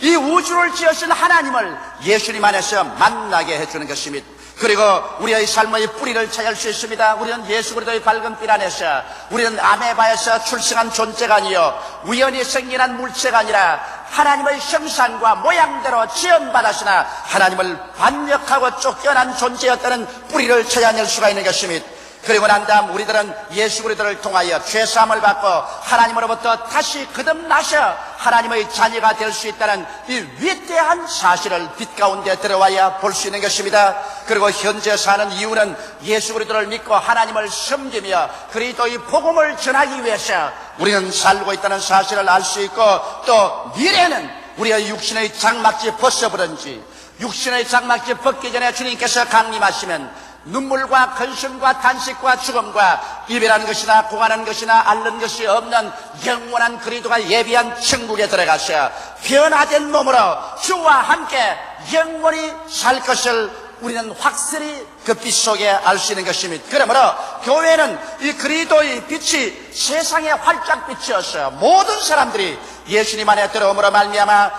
이 우주를 지으신 하나님을 예수님 안에서 만나게 해주는 것입니다. 그리고 우리의 삶의 뿌리를 찾을 수 있습니다. 우리는 예수 그리스도의 밝은 빛 안에서, 우리는 아메바에서 출생한 존재가 아니요 우연히 생겨난 물체가 아니라 하나님의 형상과 모양대로 지음받았으나 하나님을 반역하고 쫓겨난 존재였다는 뿌리를 찾아낼 수가 있는 것입니다. 그리고 난 다음 우리들은 예수 그리스도를 통하여 죄사함을 받고 하나님으로부터 다시 거듭나서 하나님의 자녀가 될 수 있다는 이 위대한 사실을 빛 가운데 들어와야 볼 수 있는 것입니다. 그리고 현재 사는 이유는 예수 그리스도를 믿고 하나님을 섬기며 그리스도의 복음을 전하기 위해서 우리는 살고 있다는 사실을 알 수 있고, 또 미래는 우리의 육신의 장막지 벗어버린지, 육신의 장막지 벗기 전에 주님께서 강림하시면 눈물과 근심과 탄식과 죽음과 이별하는 것이나 고하는 것이나 앓는 것이 없는 영원한 그리스도가 예비한 천국에 들어가셔 변화된 몸으로 주와 함께 영원히 살 것을 우리는 확실히 그 빛 속에 알 수 있는 것입니다. 그러므로 교회는 이 그리스도의 빛이 세상에 활짝 비치어서 모든 사람들이 예수님 안에 들어옴으로 말미암아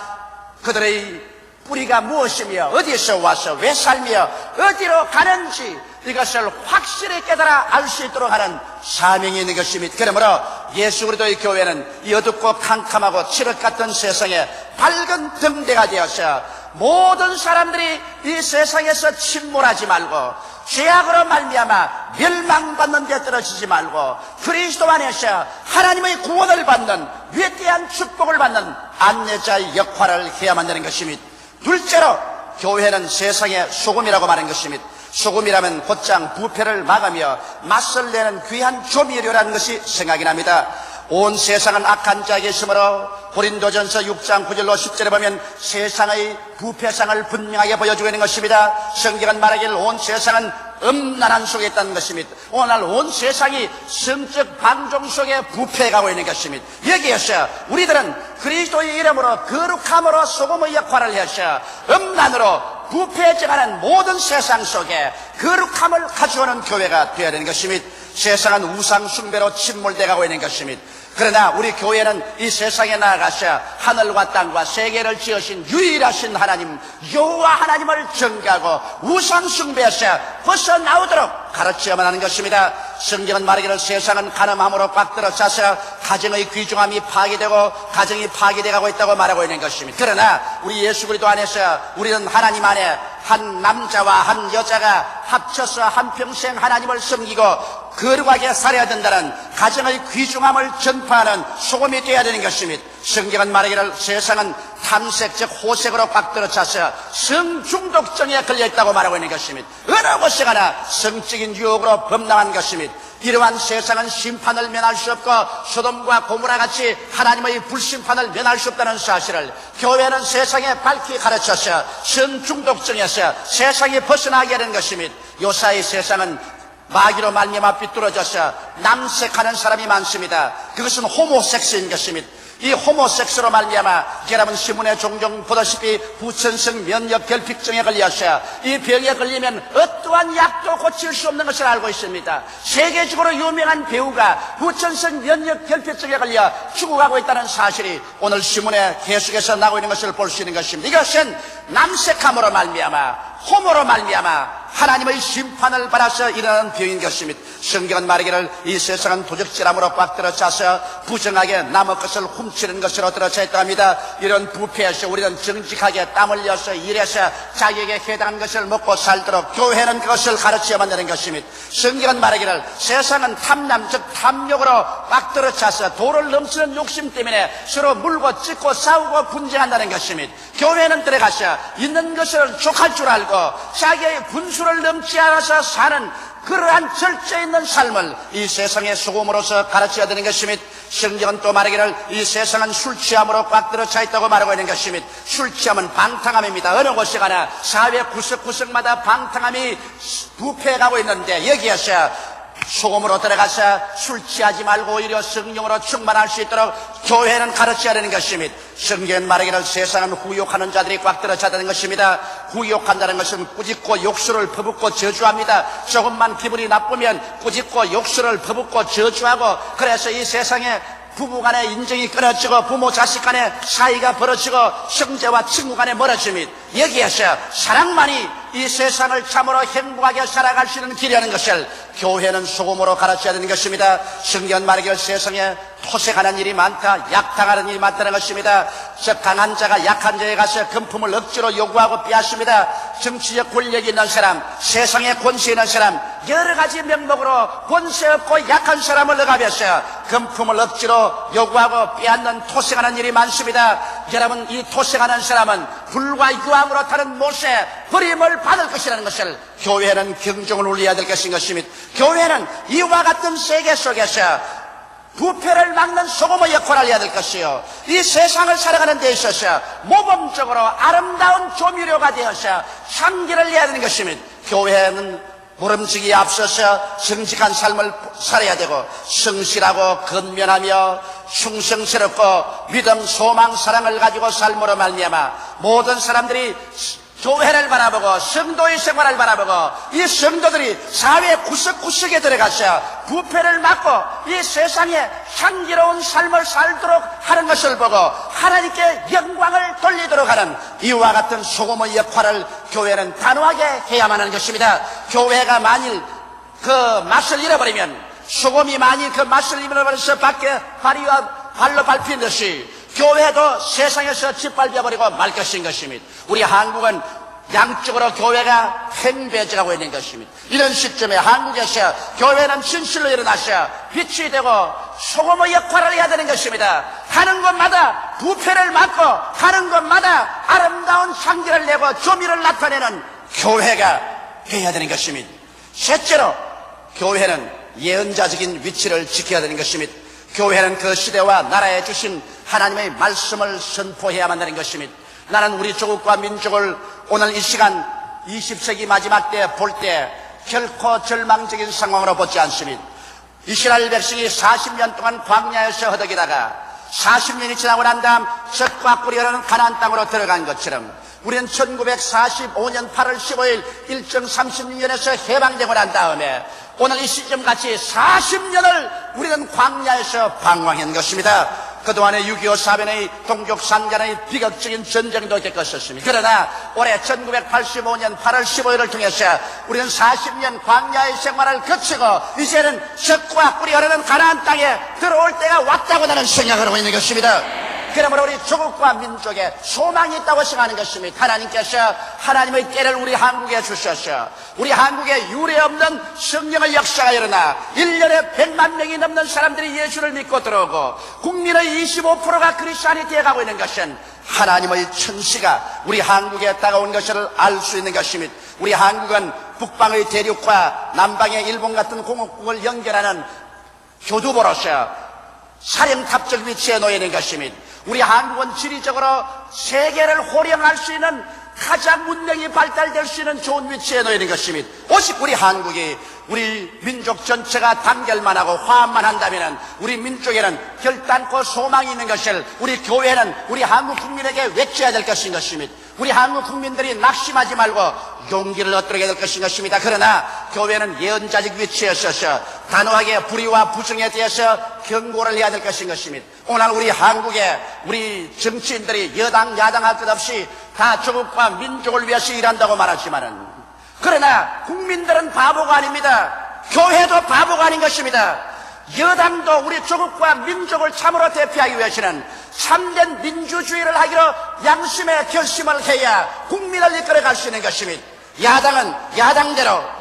그들의 뿌리가 무엇이며 어디에서 와서 왜 살며 어디로 가는지 이것을 확실히 깨달아 알 수 있도록 하는 사명이 있는 것입니다. 그러므로 예수 그리스도의 교회는 이 어둡고 캄캄하고 칠흑 같은 세상에 밝은 등대가 되어서 모든 사람들이 이 세상에서 침몰하지 말고 죄악으로 말미암아 멸망받는 데 떨어지지 말고 그리스도 안에서 하나님의 구원을 받는 위대한 축복을 받는 안내자의 역할을 해야만 되는 것입니다. 둘째로 교회는 세상의 소금이라고 말하는 것입니다. 소금이라면 곧장 부패를 막으며 맛을 내는 귀한 조미료라는 것이 생각이 납니다. 온 세상은 악한 자에게 있으므로 고린도전서 6장 9절로 10절에 보면 세상의 부패상을 분명하게 보여주고 있는 것입니다. 성경은 말하기를 온 세상은 음란한 속에 있다는 것입니다. 오늘 온 세상이 성적 방종 속에 부패해가고 있는 것입니다. 여기에서 우리들은 그리스도의 이름으로 거룩함으로 소금의 역할을 해서 음란으로 부패해져가는 모든 세상 속에 거룩함을 가져오는 교회가 되어야 되는 것입니다. 세상은 우상 숭배로 침몰돼가고 있는 것입니다. 그러나 우리 교회는 이 세상에 나아가서 하늘과 땅과 세계를 지으신 유일하신 하나님 여호와 하나님을 전가하고 우상 숭배에서 벗어나오도록 가르쳐야만 하는 것입니다. 성경은 말하기를 세상은 가늠함으로 꽉 들어차서 가정의 귀중함이 파괴되고 가정이 파괴되고 있다고 말하고 있는 것입니다. 그러나 우리 예수 그리스도 안에서 우리는 하나님 안에 한 남자와 한 여자가 합쳐서 한평생 하나님을 섬기고 거룩하게 살아야 된다는 가정의 귀중함을 전파하는 소금이 되어야 되는 것입니다. 성경은 말하기를 세상은 탐색 즉 호색으로 꽉 들어차서 성중독증에 걸려있다고 말하고 있는 것입니다. 어느 곳에 가나 성적인 유혹으로 범람한 것입니다. 이러한 세상은 심판을 면할 수 없고 소돔과 고모라 같이 하나님의 불심판을 면할 수 없다는 사실을 교회는 세상에 밝히 가르쳐서 성중독증에서 세상에 벗어나게 하는 것입니다. 요사이 세상은 마귀로 말미암아 삐뚤어져서 남색하는 사람이 많습니다. 그것은 호모섹스인 것입니다. 이 호모섹스로 말미암아 여러분 신문에 종종 보다시피 후천성 면역 결핍증에 걸려서 이 병에 걸리면 어떠한 약도 고칠 수 없는 것을 알고 있습니다. 세계적으로 유명한 배우가 후천성 면역 결핍증에 걸려 죽어가고 있다는 사실이 오늘 신문에 계속해서 나오고 있는 것을 볼 수 있는 것입니다. 이것은 남색함으로 말미암아 호모로 말미암아 하나님의 심판을 받아서 일어나는 병인 것입니다. 성경은 말하기를 이 세상은 도적질함으로 꽉 들어차서 부정하게 남의 것을 훔치는 것으로 들어차 있다 합니다. 이런 부패에서 우리는 정직하게 땀 흘려서 일해서 자기에게 해당한 것을 먹고 살도록 교회는 그것을 가르쳐야만 되는 것입니다. 성경은 말하기를 세상은 탐남 즉 탐욕으로 꽉 들어차서 도를 넘치는 욕심 때문에 서로 물고 찢고 싸우고 분쟁한다는 것입니다. 교회는 들어가서 있는 것을 족할 줄 알고 자기의 분수를 넘지 않아서 사는 그러한 절제 있는 삶을 이 세상의 소금으로서 가르쳐야 되는 것입니다. 성경은 또 말하기를 이 세상은 술 취함으로 꽉 들어차 있다고 말하고 있는 것입니다. 술 취함은 방탕함입니다. 어느 곳에 가나 사회 구석구석마다 방탕함이 부패해가고 있는데 여기에서 소금으로 들어가서 술 취하지 말고 오히려 성령으로 충만할 수 있도록 교회는 가르쳐야 되는 것입니다. 성경은 말하기를 세상은 후욕하는 자들이 꽉 들어차다는 것입니다. 후욕한다는 것은 꾸짖고 욕설을 퍼붓고 저주합니다. 조금만 기분이 나쁘면 꾸짖고 욕설을 퍼붓고 저주하고 그래서 이 세상에 부부간의 인정이 끊어지고 부모 자식 간의 사이가 벌어지고 형제와 친구 간에 멀어집니다. 여기에서 사랑만이 이 세상을 참으로 행복하게 살아갈 수 있는 길이라는 것을 교회는 소금으로 가르쳐야 되는 것입니다. 성경은 말하기를 세상에 토색하는 일이 많다, 약당하는 일이 많다는 것입니다. 즉 강한 자가 약한 자에 가서 금품을 억지로 요구하고 빼앗습니다. 정치적 권력이 있는 사람, 세상에 권세 있는 사람, 여러 가지 명목으로 권세 없고 약한 사람을 억압해서 금품을 억지로 요구하고 빼앗는 토색하는 일이 많습니다. 여러분, 이 토색하는 사람은 불과 유황으로 타는 못에 버림을 받을 것이라는 것을 교회는 경종을 울려야 될 것인 것입니다. 교회는 이와 같은 세계 속에서 부패를 막는 소금의 역할을 해야 될 것이요, 이 세상을 살아가는 데 있어서 모범적으로 아름다운 조미료가 되어서 향기를 내야 되는 것입니다. 교회는 모름지기에 앞서서 정직한 삶을 살아야 되고 성실하고 건면하며 충성스럽고 믿음, 소망, 사랑을 가지고 삶으로 말미암아 모든 사람들이 교회를 바라보고 성도의 생활을 바라보고 이 성도들이 사회 구석구석에 들어가서 부패를 막고 이 세상에 향기로운 삶을 살도록 하는 것을 보고 하나님께 영광을 돌리도록 하는 이와 같은 소금의 역할을 교회는 단호하게 해야만 하는 것입니다. 교회가 만일 그 맛을 잃어버리면, 소금이 만일 그 맛을 잃어버려서 밖에 발로 밟힌 듯이 교회도 세상에서 짓밟혀버리고 말 것인 것입니다. 우리 한국은 양쪽으로 교회가 팽배져가고 있는 것입니다. 이런 시점에 한국에서 교회는 진실로 일어나서 빛이 되고 소금의 역할을 해야 되는 것입니다. 가는 곳마다 부패를 막고 가는 곳마다 아름다운 향기를 내고 조미를 나타내는 교회가 되어야 되는 것입니다. 셋째로 교회는 예언자적인 위치를 지켜야 되는 것입니다. 교회는 그 시대와 나라에 주신 하나님의 말씀을 선포해야만 하는 것입니다. 나는 우리 조국과 민족을 오늘 이 시간 20세기 마지막 때 볼 때 결코 절망적인 상황으로 보지 않습니다. 이스라엘 백성이 40년 동안 광야에서 허덕이다가 40년이 지나고 난 다음 젖과 꿀이 흐르는 가나안 땅으로 들어간 것처럼 우리는 1945년 8월 15일 일정 36년에서 해방되고 난 다음에 오늘 이 시점같이 40년을 우리는 광야에서 방황한 것입니다. 그동안에 6.25 사변의 동족산간의 비극적인 전쟁도 겪었었습니다. 그러나 올해 1985년 8월 15일을 통해서 우리는 40년 광야의 생활을 거치고 이제는 젖과 꿀이 흐르는 가나안 땅에 들어올 때가 왔다고 나는 생각을 하고 있는 것입니다. 그러므로 우리 조국과 민족에 소망이 있다고 생각하는 것입니다. 하나님께서 하나님의 때를 우리 한국에 주셔서 우리 한국에 유례없는 성령의 역사가 일어나 1년에 100만 명이 넘는 사람들이 예수를 믿고 들어오고 국민의 25%가 그리스도인이 되어가고 있는 것은 하나님의 천시가 우리 한국에 다가온 것을 알 수 있는 것입니다. 우리 한국은 북방의 대륙과 남방의 일본 같은 공업국을 연결하는 교두보로서 사령탑적 위치에 놓여 있는 것입니다. 우리 한국은 지리적으로 세계를 호령할 수 있는 가장 문명이 발달될 수 있는 좋은 위치에 놓여 있는 것입니다. 오직 우리 한국이 우리 민족 전체가 단결만 하고 화합만 한다면 우리 민족에는 결단코 소망이 있는 것을 우리 교회는 우리 한국 국민에게 외쳐야 될 것인 것입니다. 우리 한국 국민들이 낙심하지 말고 용기를 얻도록 해야 될 것인 것입니다. 그러나 교회는 예언자적 위치에 서서 단호하게 불의와 부정에 대해서 경고를 해야 될 것인 것입니다. 오늘 우리 한국에 우리 정치인들이 여당 야당 할 것 없이 다 조국과 민족을 위해서 일한다고 말하지만은, 그러나 국민들은 바보가 아닙니다. 교회도 바보가 아닌 것입니다. 여당도 우리 조국과 민족을 참으로 대표하기 위해서는 참된 민주주의를 하기로 양심의 결심을 해야 국민을 이끌어갈 수 있는 것입니다. 야당은 야당대로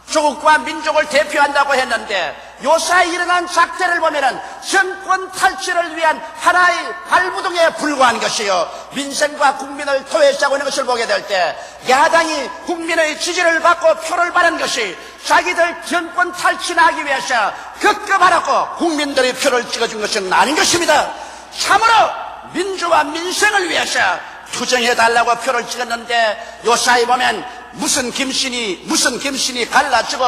조국과 민족을 대표한다고 했는데 요사이 일어난 작태를 보면은 정권 탈취를 위한 하나의 발부동에 불과한 것이요, 민생과 국민을 토해싸고 있는 것을 보게 될 때 야당이 국민의 지지를 받고 표를 받은 것이 자기들 정권 탈취하기 위해서 급급하라고 국민들의 표를 찍어준 것은 아닌 것입니다. 참으로 민주와 민생을 위해서 투쟁해달라고 표를 찍었는데 요사이 보면 무슨 김신이 갈라지고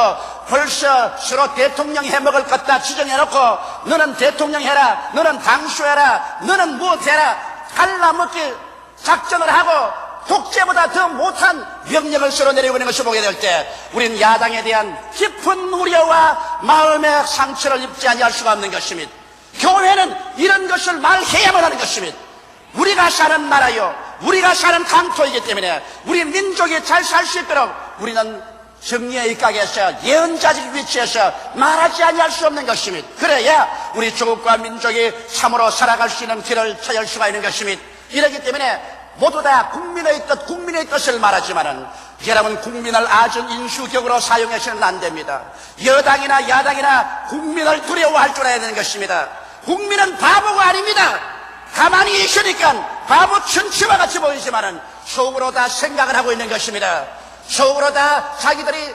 벌써 서로 대통령 해먹을 것 다 지정해놓고 너는 대통령 해라, 너는 당수해라, 너는 무엇해라 갈라먹기 작전을 하고 독재보다 더 못한 명령을 서로 내리고 있는 것을 보게 될 때 우리는 야당에 대한 깊은 우려와 마음의 상처를 입지 아니할 수가 없는 것입니다. 교회는 이런 것을 말해야만 하는 것입니다. 우리가 사는 나라요, 우리가 사는 강토이기 때문에 우리 민족이 잘 살 수 있도록 우리는 정리의 일각에서 예언자적 위치에서 말하지 아니할 수 없는 것입니다. 그래야 우리 조국과 민족이 참으로 살아갈 수 있는 길을 찾을 수가 있는 것입니다. 이렇기 때문에 모두 다 국민의 뜻을 말하지만은 여러분 국민을 아전 인수격으로 사용해서는 안 됩니다. 여당이나 야당이나 국민을 두려워할 줄 알아야 되는 것입니다. 국민은 바보가 아닙니다. 가만히 있으니까 바보 천치와 같이 보이지만은 속으로 다 생각을 하고 있는 것입니다. 속으로 다 자기들이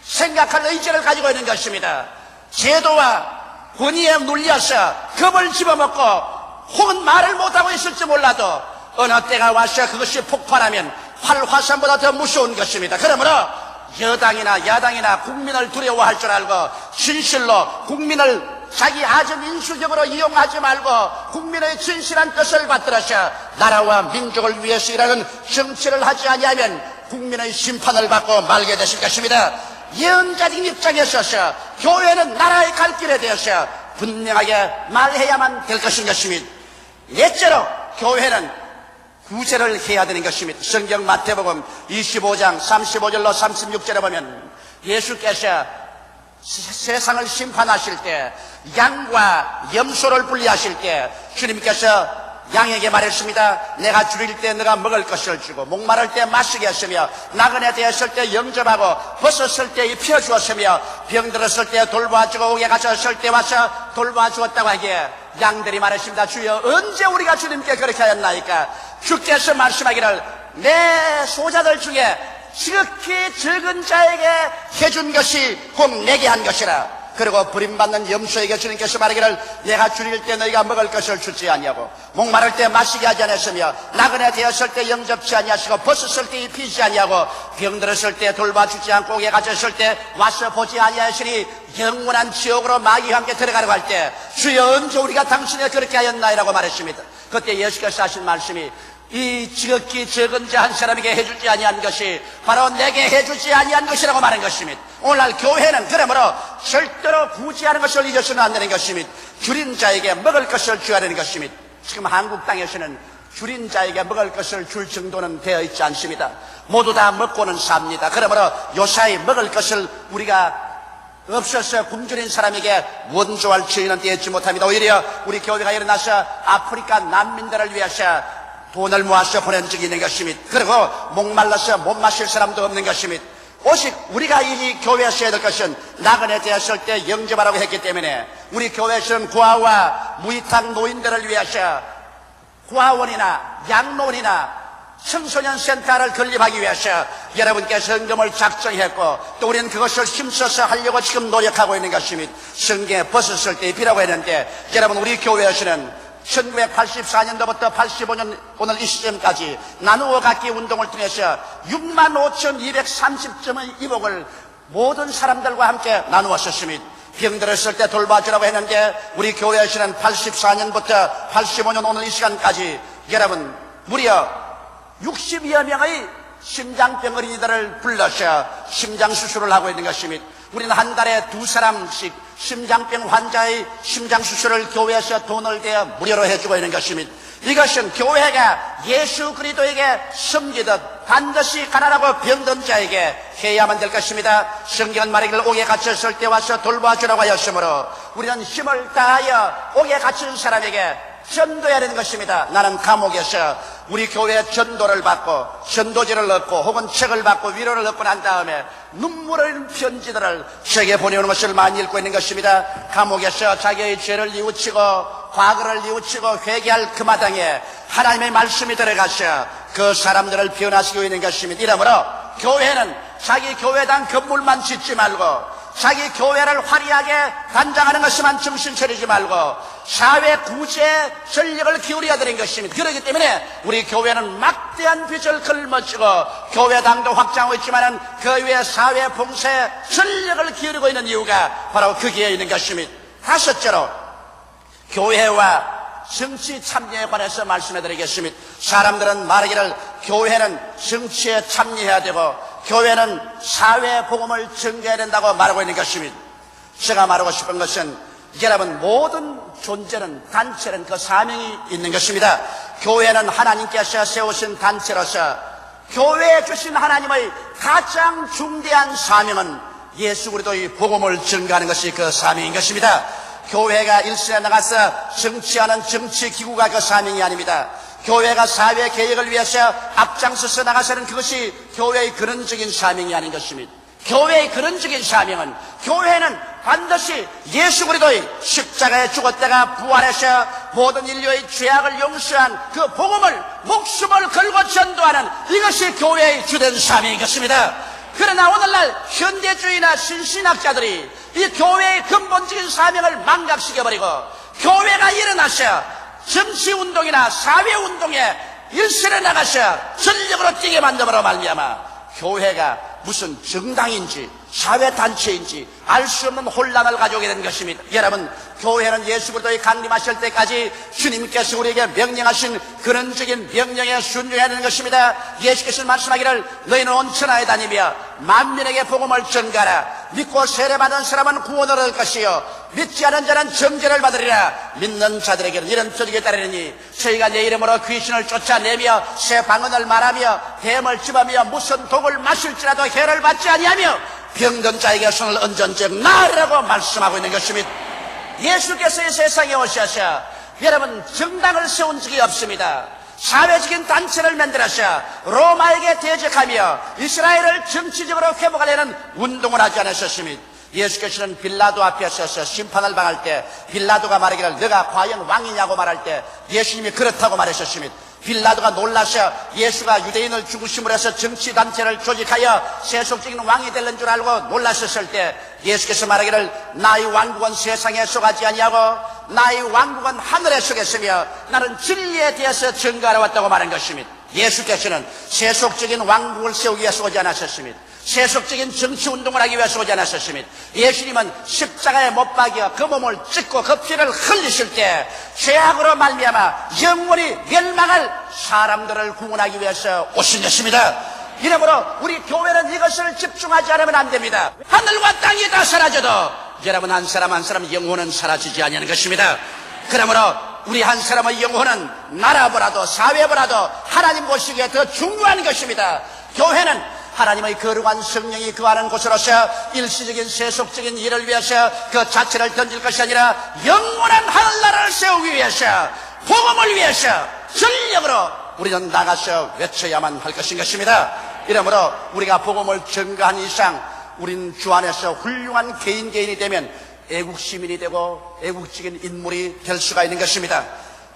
생각할 의지를 가지고 있는 것입니다. 제도와 권위에 눌려서 겁을 집어먹고 혹은 말을 못하고 있을지 몰라도 어느 때가 와서 그것이 폭발하면 활화산보다 더 무서운 것입니다. 그러므로 여당이나 야당이나 국민을 두려워할 줄 알고 진실로 국민을 자기 아전 인수적으로 이용하지 말고 국민의 진실한 뜻을 받들어서 나라와 민족을 위해서 일하는 정치를 하지 아니하면 국민의 심판을 받고 말게 되실 것입니다. 예언자적인 입장에 서서 교회는 나라의 갈 길에 대해서 분명하게 말해야만 될 것입니다. 넷째로 교회는 구제를 해야 되는 것입니다. 성경 마태복음 25장 35절로 36절에 보면 예수께서 세상을 심판하실 때 양과 염소를 분리하실 때 주님께서 양에게 말했습니다. 내가 줄일 때 너가 먹을 것을 주고 목마를 때 마시게 했으며 나그네 되었을 때 영접하고 벗었을 때 입혀주었으며 병들었을 때 돌보아주고 옥에 갇혔을 때 와서 돌보아주었다고 하기에 양들이 말했습니다. 주여 언제 우리가 주님께 그렇게 하였나이까? 주께서 말씀하기를 내 소자들 중에 지극히 적은 자에게 해준 것이 곧 내게 한 것이라. 그리고 버림받는 염소에게 주님께서 말하기를 내가 줄일 때 너희가 먹을 것을 주지 아니하고 목마를 때 마시게 하지 않았으며 나그네 되었을 때 영접지 아니하시고 벗었을 때 입히지 아니하고 병들었을 때 돌봐주지 않고 옥에 갇혔을 때 와서 보지 아니하시니 영원한 지옥으로 마귀와 함께 들어가려고 할 때 주여 언제 우리가 당신에 그렇게 하였나이라고 말했습니다. 그때 예수께서 하신 말씀이 이 지극히 적은 자 한 사람에게 해주지 아니한 것이 바로 내게 해주지 아니한 것이라고 말한 것입니다. 오늘날 교회는 그러므로 절대로 구제하는 것을 잊어서는 안 되는 것입니다. 줄인 자에게 먹을 것을 줘야 되는 것입니다. 지금 한국 땅에서는 줄인 자에게 먹을 것을 줄 정도는 되어 있지 않습니다. 모두 다 먹고는 삽니다. 그러므로 요사이 먹을 것을 우리가 없어서 굶주린 사람에게 원조할 처인은 되지 못합니다. 오히려 우리 교회가 일어나서 아프리카 난민들을 위해서 돈을 모아서 보낸 적이 있는 것입니다. 그리고 목말라서 못 마실 사람도 없는 것입니다. 오직 우리가 이 교회에서 해야 될 것은 나그네 되었을 때 영접하라고 했기 때문에 우리 교회에서는 고아와 무이탁 노인들을 위해서 고아원이나 양로원이나 청소년 센터를 건립하기 위해서 여러분께서 헌금을 작정했고 또 우리는 그것을 힘써서 하려고 지금 노력하고 있는 것입니다. 성경에 벗었을 때 입히라고 했는데 여러분 우리 교회에서는 1984년도부터 85년 오늘 이 시점까지 나누어 갖기 운동을 통해서 65,230점의 이복을 모든 사람들과 함께 나누었습니다. 병들었을 때 돌봐주라고 했는데 우리 교회에서는 84년부터 85년 오늘 이 시간까지 여러분 무려 60여 명의 심장병 어린이들을 불러서 심장수술을 하고 있는 것입니다. 우리는 한 달에 2사람씩 심장병 환자의 심장수술을 교회에서 돈을 대어 무료로 해주고 있는 것입니다. 이것은 교회가 예수 그리스도에게 섬기듯 반드시 가난하고 병든 자에게 해야만 될 것입니다. 성경은 말하기를 옥에 갇혔을 때 와서 돌봐주라고 하였으므로 우리는 힘을 다하여 옥에 갇힌 사람에게 전도해야 되는 것입니다. 나는 감옥에서 우리 교회 전도를 받고 전도지를 얻고 혹은 책을 받고 위로를 얻고 난 다음에 눈물 흘리는 편지들을 세계 보내오는 것을 많이 읽고 있는 것입니다. 감옥에서 자기의 죄를 뉘우치고 과거를 뉘우치고 회개할 그 마당에 하나님의 말씀이 들어가서 그 사람들을 변화시키고 있는 것입니다. 이러므로 교회는 자기 교회당 건물만 짓지 말고 자기 교회를 화려하게 단장하는 것만 정신 차리지 말고 사회 구제에 전력을 기울여야 되는 것입니다. 그렇기 때문에 우리 교회는 막대한 빚을 걸머쥐고 교회당도 확장하고 있지만 그 외에 사회 봉사에 전력을 기울이고 있는 이유가 바로 거기에 있는 것입니다. 다섯째로 교회와 정치 참여에 관해서 말씀해 드리겠습니다. 사람들은 말하기를 교회는 정치에 참여해야 되고 교회는 사회 복음을 전개해야 된다고 말하고 있는 것입니다. 제가 말하고 싶은 것은 여러분 모든 존재는 단체는 그 사명이 있는 것입니다. 교회는 하나님께서 세우신 단체로서 교회에 주신 하나님의 가장 중대한 사명은 예수 그리스도의 복음을 증거하는 것이 그 사명인 것입니다. 교회가 일선에 나가서 정치하는 정치기구가 그 사명이 아닙니다. 교회가 사회 개혁을 위해서 앞장서서 나가서는 그것이 교회의 근원적인 사명이 아닌 것입니다. 교회의 근원적인 사명은 교회는 반드시 예수 그리스도의 십자가에 죽었다가 부활해서 모든 인류의 죄악을 용서한 그 복음을 목숨을 걸고 전도하는 이것이 교회의 주된 사명인 것입니다. 그러나 오늘날 현대주의나 신신학자들이 이 교회의 근본적인 사명을 망각시켜버리고 교회가 일어나서 정치운동이나 사회운동에 일선에 나가서 전력으로 뛰게 만들므로 말미암아 교회가 무슨 정당인지 사회단체인지 알 수 없는 혼란을 가져오게 된 것입니다. 여러분, 교회는 예수 그리스도의 강림하실 때까지 주님께서 우리에게 명령하신 근원적인 명령에 순종해야 되는 것입니다. 예수께서 말씀하기를 너희는 온 천하에 다니며 만민에게 복음을 전가하라. 믿고 세례받은 사람은 구원을 얻을 것이요 믿지 않은 자는 정죄를 받으리라. 믿는 자들에게는 이런 표적이 따르니 저희가 내 이름으로 귀신을 쫓아내며 새 방언을 말하며 뱀을 집으며 무슨 독을 마실지라도 해를 받지 아니하며 병든 자에게 손을 얹은 즉 나으라고 말씀하고 있는 것입니다. 예수께서 이 세상에 오셔서 여러분 정당을 세운 적이 없습니다. 사회적인 단체를 만들어서 로마에게 대적하며 이스라엘을 정치적으로 회복하려는 운동을 하지 않으셨습니다. 예수께서는 빌라도 앞에 서서 심판을 당할 때 빌라도가 말하기를 너가 과연 왕이냐고 말할 때 예수님이 그렇다고 말하셨습니다. 빌라도가 놀라서 예수가 유대인을 죽으심으로 해서 정치단체를 조직하여 세속적인 왕이 되는 줄 알고 놀라셨을 때 예수께서 말하기를 나의 왕국은 세상에 속하지 아니하고 나의 왕국은 하늘에 속했으며 나는 진리에 대해서 증거하러 왔다고 말한 것입니다. 예수께서는 세속적인 왕국을 세우기 위해서 오지 않으셨습니다. 세속적인 정치운동을 하기 위해서 오지 않으셨습니다. 예수님은 십자가에 못 박여 그 몸을 찢고 그 피를 흘리실 때 죄악으로 말미암아 영원히 멸망할 사람들을 구원하기 위해서 오신 것입니다. 이러므로 우리 교회는 이것을 집중하지 않으면 안 됩니다. 하늘과 땅이 다 사라져도 여러분 한 사람 한 사람 영혼은 사라지지 않는 것입니다. 그러므로 우리 한 사람의 영혼은 나라보다도 사회보다도 하나님 보시기에 더 중요한 것입니다. 교회는 하나님의 거룩한 성령이 거하는 곳으로서 일시적인 세속적인 일을 위해서 그 자체를 던질 것이 아니라 영원한 하늘나라를 세우기 위해서 복음을 위해서 전력으로 우리는 나가서 외쳐야만 할 것인 것입니다. 이러므로 우리가 복음을 전가한 이상 우리는 주 안에서 훌륭한 개인이 되면 애국 시민이 되고 애국적인 인물이 될 수가 있는 것입니다.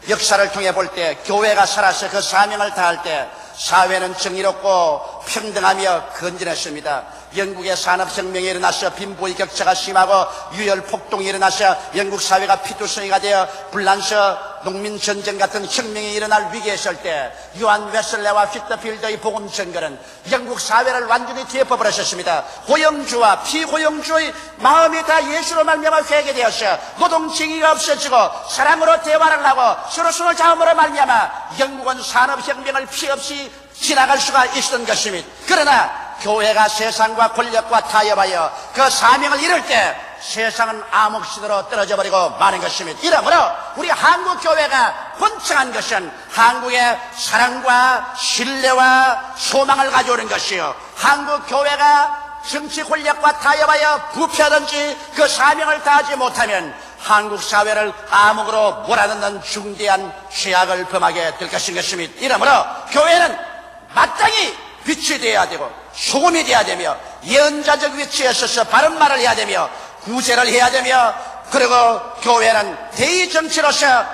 역사를 통해 볼 때 교회가 살아서 그 사명을 다할 때 사회는 정의롭고 평등하며 건전했습니다. 영국의 산업혁명이 일어나서 빈부의 격차가 심하고 유혈폭동이 일어나서 영국 사회가 피투성이가 되어 불란서 농민전쟁 같은 혁명이 일어날 위기에 있을 때 요한 웨슬레와 휘트필드의 복음 전거는 영국 사회를 완전히 뒤엎어버렸습니다. 고용주와 피고용주의 마음이 다 예수로 말미암아 회개되어서 노동쟁의가 없어지고 사랑으로 대화를 하고 서로 손을 잡음으로 말미암아 영국은 산업혁명을 피해 없이 지나갈 수가 있었던 것입니다. 그러나 교회가 세상과 권력과 타협하여 그 사명을 이룰 때 세상은 암흑시대로 떨어져 버리고 마는 것입니다. 이러므로 우리 한국 교회가 번창한 것은 한국의 사랑과 신뢰와 소망을 가져오는 것이요, 한국 교회가 정치 권력과 타협하여 부패하든지 그 사명을 다하지 못하면 한국 사회를 암흑으로 몰아넣는 중대한 죄악을 범하게 될 것인 것입니다. 이러므로 교회는 마땅히 빛이 되어야 되고 소금이 되어야 되며 예언자적 위치에 서서 바른 말을 해야 되며 구제를 해야 되며, 그리고 교회는 대의정치로서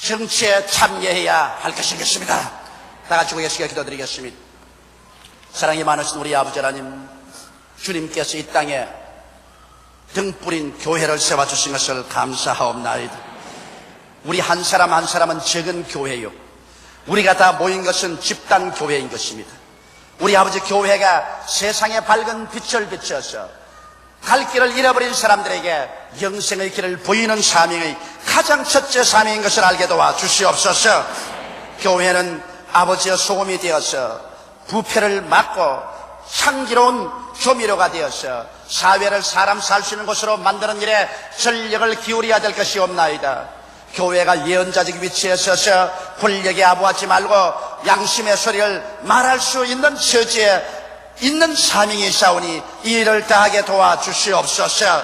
정치에 참여해야 할 것인 것입니다. 다 같이 고개시켜 기도드리겠습니다. 사랑이 많으신 우리 아버지 하나님, 주님께서 이 땅에 등뿌린 교회를 세워주신 것을 감사하옵나이다. 우리 한 사람 한 사람은 적은 교회요, 우리가 다 모인 것은 집단 교회인 것입니다. 우리 아버지 교회가 세상에 밝은 빛을 비춰서 갈 길을 잃어버린 사람들에게 영생의 길을 보이는 사명의 가장 첫째 사명인 것을 알게 도와 주시옵소서. 교회는 아버지의 소금이 되어서 부패를 막고 향기로운 조미료가 되어서 사회를 사람 살 수 있는 곳으로 만드는 일에 전력을 기울여야 될 것이 없나이다. 교회가 예언자적 위치에 서서 권력에 아부하지 말고 양심의 소리를 말할 수 있는 처지에 있는 사명이 있사오니 이 일을 다하게 도와주시옵소서.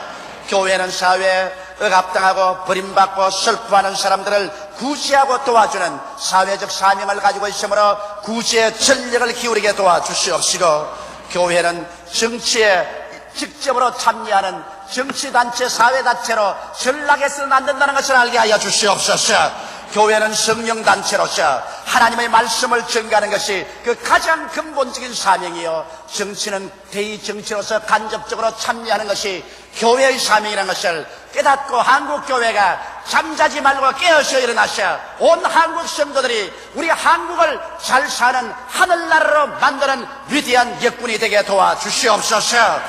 교회는 사회에 억압당하고 버림받고 슬퍼하는 사람들을 구제하고 도와주는 사회적 사명을 가지고 있으므로 구제의 전력을 기울이게 도와주시옵시고, 교회는 정치에 직접으로 참여하는 정치단체, 사회단체로 전락해서는 안 된다는 것을 알게 하여 주시옵소서. 교회는 성령단체로서 하나님의 말씀을 전가하는 것이 그 가장 근본적인 사명이요, 정치는 대의정치로서 간접적으로 참여하는 것이 교회의 사명이라는 것을 깨닫고 한국교회가 잠자지 말고 깨어서 일어나셔 온 한국 성도들이 우리 한국을 잘 사는 하늘나라로 만드는 위대한 역군이 되게 도와주시옵소서.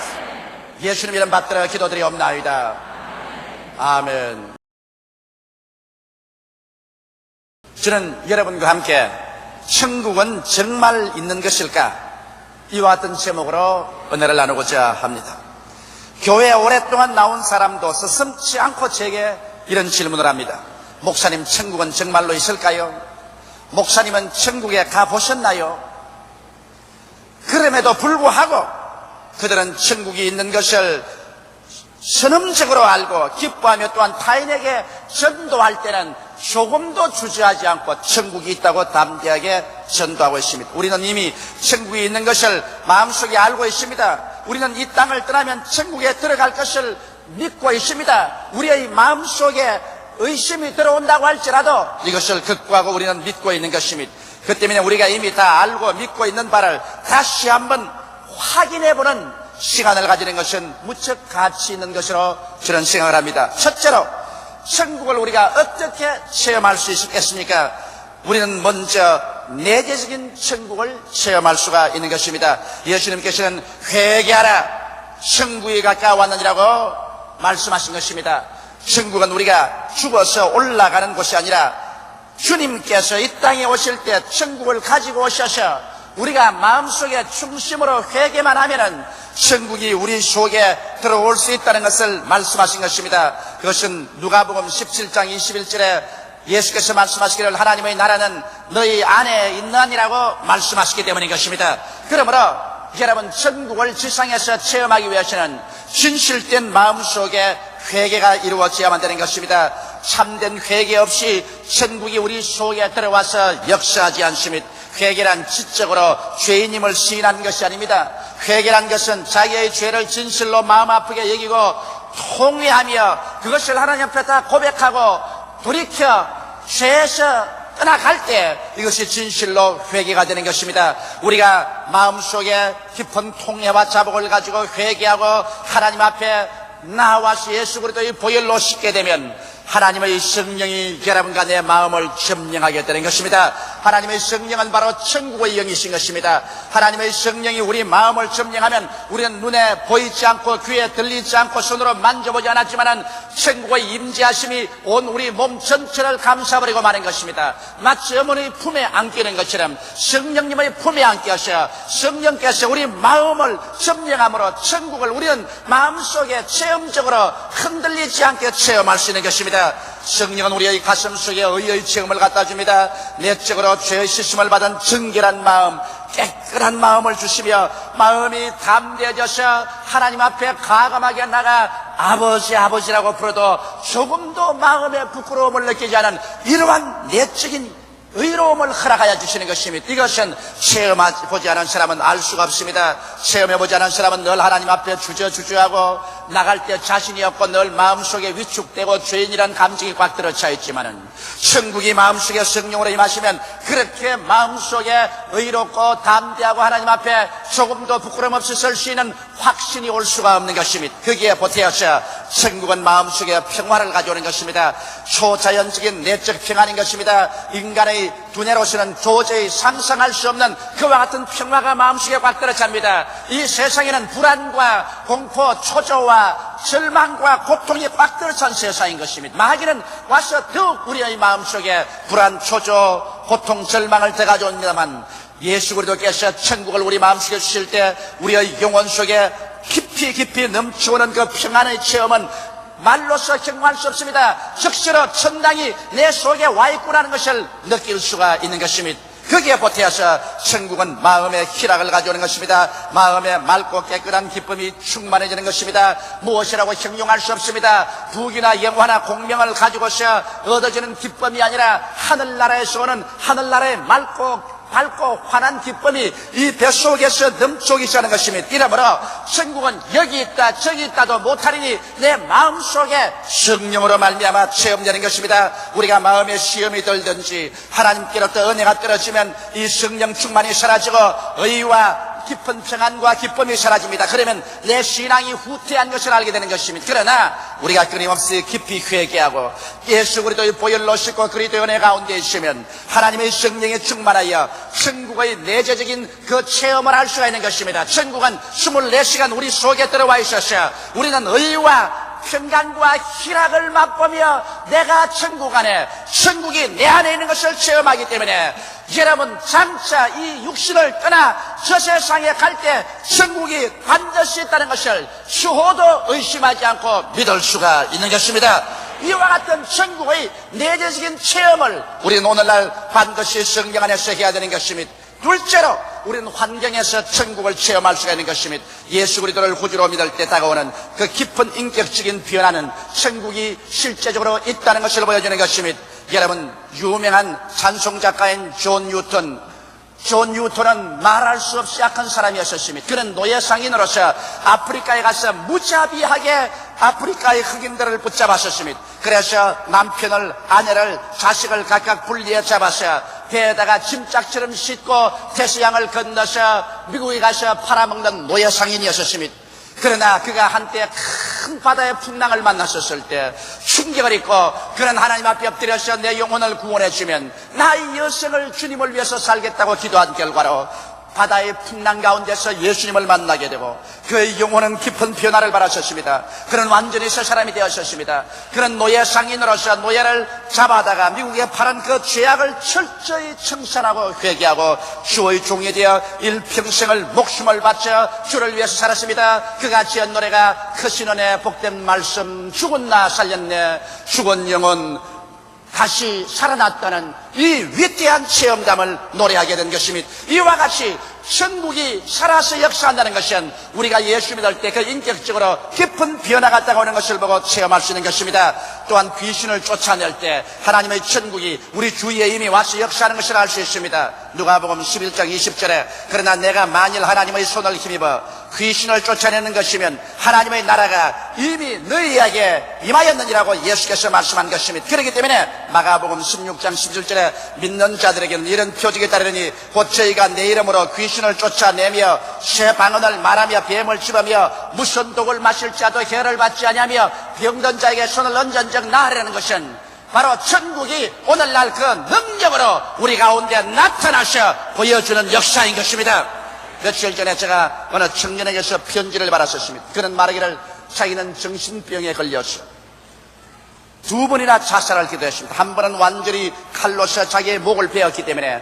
예수님 이름 받들어 기도드리옵나이다. 아멘. 저는 여러분과 함께 천국은 정말 있는 것일까? 이와 같은 제목으로 은혜를 나누고자 합니다. 교회에 오랫동안 나온 사람도 서슴지 않고 제게 이런 질문을 합니다. 목사님, 천국은 정말로 있을까요? 목사님은 천국에 가보셨나요? 그럼에도 불구하고 그들은 천국이 있는 것을 선언적으로 알고 기뻐하며 또한 타인에게 전도할 때는 조금도 주저하지 않고 천국이 있다고 담대하게 전도하고 있습니다. 우리는 이미 천국이 있는 것을 마음속에 알고 있습니다. 우리는 이 땅을 떠나면 천국에 들어갈 것을 믿고 있습니다. 우리의 마음속에 의심이 들어온다고 할지라도 이것을 극구하고 우리는 믿고 있는 것입니다. 그 때문에 우리가 이미 다 알고 믿고 있는 바를 다시 한번 확인해보는 시간을 가지는 것은 무척 가치 있는 것으로 저는 생각을 합니다. 첫째로, 천국을 우리가 어떻게 체험할 수 있겠습니까? 우리는 먼저 내재적인 천국을 체험할 수가 있는 것입니다. 예수님께서는 회개하라, 천국이 가까웠느니라고 말씀하신 것입니다. 천국은 우리가 죽어서 올라가는 곳이 아니라 주님께서 이 땅에 오실 때 천국을 가지고 오셔서 우리가 마음속에 중심으로 회개만 하면은 천국이 우리 속에 들어올 수 있다는 것을 말씀하신 것입니다. 그것은 누가복음 17장 21절에 예수께서 말씀하시기를 하나님의 나라는 너희 안에 있느니라고 말씀하시기 때문인 것입니다. 그러므로 여러분, 천국을 지상에서 체험하기 위해서는 진실된 마음속에 회개가 이루어져야만 되는 것입니다. 참된 회개 없이 천국이 우리 속에 들어와서 역사하지 않습니다. 회개란 지적으로 죄인임을 시인하는 것이 아닙니다. 회개란 것은 자기의 죄를 진실로 마음 아프게 여기고 통회하며 그것을 하나님 앞에 다 고백하고 돌이켜 죄에서 떠나갈 때 이것이 진실로 회개가 되는 것입니다. 우리가 마음속에 깊은 통회와 자복을 가지고 회개하고 하나님 앞에 나와서 예수 그리스도의 보혈로 씻게 되면 하나님의 성령이 여러분과 내 마음을 점령하게 되는 것입니다. 하나님의 성령은 바로 천국의 영이신 것입니다. 하나님의 성령이 우리 마음을 점령하면 우리는 눈에 보이지 않고 귀에 들리지 않고 손으로 만져보지 않았지만 천국의 임재하심이 온 우리 몸 전체를 감싸버리고 마는 것입니다. 마치 어머니 품에 안기는 것처럼 성령님의 품에 안겨서 성령께서 우리 마음을 점령함으로 천국을 우리는 마음속에 체험적으로 흔들리지 않게 체험할 수 있는 것입니다. 성령은 우리의 가슴 속에 의의 체험을 갖다 줍니다. 내적으로 죄의 씻음을 받은 정결한 마음, 깨끗한 마음을 주시며 마음이 담대해져서 하나님 앞에 과감하게 나가 아버지라고 부르도 조금도 마음에 부끄러움을 느끼지 않은 이러한 내적인 의로움을 허락하여 주시는 것입니다. 이것은 체험해보지 않은 사람은 알 수가 없습니다. 체험해보지 않은 사람은 늘 하나님 앞에 주저하고 나갈 때 자신이 없고 늘 마음속에 위축되고 죄인이라는 감정이 꽉 들어차 있지만은 천국이 마음속에 성령으로 임하시면 그렇게 마음속에 의롭고 담대하고 하나님 앞에 조금도 부끄럼 없이 설 수 있는 확신이 올 수가 없는 것입니다. 거기에 보태어서 천국은 마음속에 평화를 가져오는 것입니다. 초자연적인 내적 평안인 것입니다. 인간의 두뇌로서는 도저히 상상할 수 없는 그와 같은 평화가 마음속에 꽉 들어찹니다. 이 세상에는 불안과 공포, 초조와 절망과 고통이 꽉 들어찬 세상인 것입니다. 마귀는 와서 더욱 우리의 마음속에 불안, 초조, 고통, 절망을 더 가져옵니다만 예수 그리스도께서 천국을 우리 마음속에 주실 때 우리의 영혼 속에 깊이 넘쳐오는 그 평안의 체험은 말로서 경험할 수 없습니다. 즉시로 천당이 내 속에 와 있구나는 것을 느낄 수가 있는 것입니다. 거기에 보태어서 천국은 마음의 희락을 가져오는 것입니다. 마음의 맑고 깨끗한 기쁨이 충만해지는 것입니다. 무엇이라고 형용할 수 없습니다. 부귀나 영화나 공명을 가지고서 얻어지는 기쁨이 아니라 하늘나라에서 오는 하늘나라의 맑고 환한 기쁨이 이 뱃속에서 넘쳐오기 시작하는 것입니다. 이러므로 천국은 여기 있다 저기 있다도 못하리니 내 마음속에 성령으로 말미암아 체험되는 것입니다. 우리가 마음에 시험이 들든지 하나님께로부터 은혜가 떨어지면 이 성령 충만이 사라지고 의와 깊은 평안과 기쁨이 사라집니다. 그러면 내 신앙이 후퇴한 것을 알게 되는 것입니다. 그러나 우리가 끊임없이 깊이 회개하고 예수 그리스도의 보혈로 씻고 그리스도의 은혜 가운데 있으면 하나님의 성령에 충만하여 천국의 내재적인 그 체험을 할 수가 있는 것입니다. 천국은 24시간 우리 속에 들어와 있어서 우리는 의와 평강과 희락을 맛보며 내가 천국 안에 천국이 내 안에 있는 것을 체험하기 때문에 여러분 장차 이 육신을 떠나 저 세상에 갈 때 천국이 반드시 있다는 것을 추호도 의심하지 않고 믿을 수가 있는 것입니다. 이와 같은 천국의 내재적인 체험을 우리는 오늘날 반드시 성령 안에서 해야 되는 것입니다. 둘째로 우리는 환경에서 천국을 체험할 수가 있는 것입니다. 예수 그리스도를 구주로 믿을 때 다가오는 그 깊은 인격적인 변화는 천국이 실제적으로 있다는 것을 보여주는 것입니다. 여러분 유명한 찬송 작가인 존 뉴턴은 말할 수 없이 악한 사람이었습니다. 그는 노예상인으로서 아프리카에 가서 무자비하게 아프리카의 흑인들을 붙잡았었습니다. 그래서 남편을, 아내를, 자식을 각각 분리해 잡아서 배에다가 짐짝처럼 싣고 태수양을 건너서 미국에 가서 팔아먹는 노예상인이었습니다. 그러나 그가 한때 큰 바다의 풍랑을 만났었을 때 충격을 입고 그는 하나님 앞에 엎드려서 내 영혼을 구원해 주면 나의 여생을 주님을 위해서 살겠다고 기도한 결과로 바다의 풍랑 가운데서 예수님을 만나게 되고 그의 영혼은 깊은 변화를 받았었습니다. 그는 완전히 새 사람이 되었었습니다. 그는 노예 상인으로서 노예를 잡아다가 미국에 팔은 그 죄악을 철저히 청산하고 회개하고 주의 종이 되어 일평생을 목숨을 바쳐 주를 위해서 살았습니다. 그가 지은 노래가 크신 은혜 복된 말씀 죽은 나 살렸네 죽은 영혼 다시 살아났다는 이 위대한 체험담을 노래하게 된 것입니다. 이와 같이 천국이 살아서 역사한다는 것은 우리가 예수 믿을 때 그 인격적으로 깊은 변화가 다가오는 것을 보고 체험할 수 있는 것입니다. 또한 귀신을 쫓아낼 때 하나님의 천국이 우리 주위에 이미 와서 역사하는 것을 알 수 있습니다. 누가복음 11장 20절에 그러나 내가 만일 하나님의 손을 힘입어 귀신을 쫓아내는 것이면 하나님의 나라가 이미 너희에게 임하였느니라고 예수께서 말씀한 것입니다. 그렇기 때문에 마가복음 16장 11절에 믿는 자들에게는 이런 표적이 따르니 곧 저희가 내 이름으로 귀신을 쫓아내며 새 방언을 말하며 뱀을 집으며 무슨 독을 마실 자도 해를 받지 아니하며 병든 자에게 손을 얹은즉 나으리라는 것은 바로 천국이 오늘날 그 능력으로 우리 가운데 나타나셔 보여주는 역사인 것입니다. 며칠 전에 제가 어느 청년에게서 편지를 받았었습니다. 그는 말하기를 자기는 정신병에 걸려서 2번이나 자살을 기도했습니다. 한 번은 완전히 칼로서 자기의 목을 베었기 때문에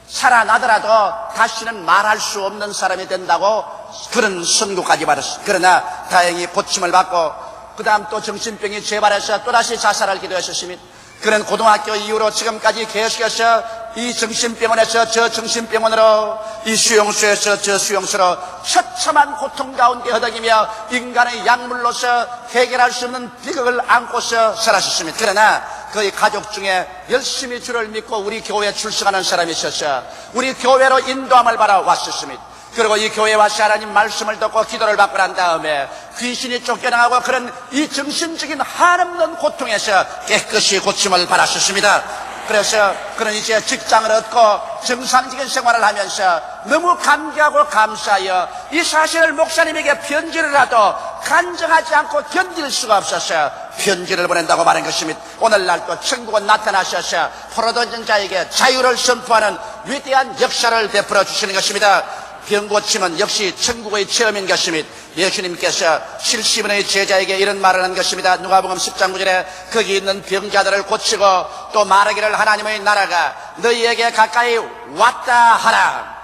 살아나더라도 다시는 말할 수 없는 사람이 된다고 그런 선고까지 받았습니다. 그러나 다행히 고침을 받고 그 다음 또 정신병이 재발해서 또다시 자살을 기도했었습니다. 그는 고등학교 이후로 지금까지 계속해서 이 정신병원에서 저 정신병원으로 이 수용소에서 저 수용소로 처참한 고통 가운데 허덕이며 인간의 약물로서 해결할 수 없는 비극을 안고서 살았었습니다. 그러나 그의 가족 중에 열심히 주를 믿고 우리 교회에 출석하는 사람이 있어서 우리 교회로 인도함을 받아 왔었습니다. 그리고 이 교회에 와서 하나님 말씀을 듣고 기도를 받고 난 다음에 귀신이 쫓겨나가고 그런 이 정신적인 한없는 고통에서 깨끗이 고침을 받았었습니다. 그래서 그는 이제 직장을 얻고 정상적인 생활을 하면서 너무 감개하고 감사하여 이 사실을 목사님에게 편지를 하도 간증하지 않고 견딜 수가 없어서 편지를 보낸다고 말한 것입니다. 오늘날 또 천국은 나타나셔서 포로된 자에게 자유를 선포하는 위대한 역사를 베풀어 주시는 것입니다. 병고침은 역시 천국의 체험인 것입니다. 예수님께서 70인의 제자에게 이런 말을 한 것입니다. 누가복음 10장 9절에 거기 있는 병자들을 고치고 또 말하기를 하나님의 나라가 너희에게 가까이 왔다 하라.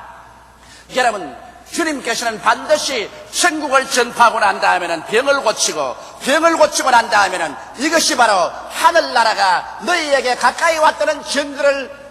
여러분 주님께서는 반드시 천국을 전파하고 난 다음에는 병을 고치고 난 다음에는 이것이 바로 하늘나라가 너희에게 가까이 왔다는 증거를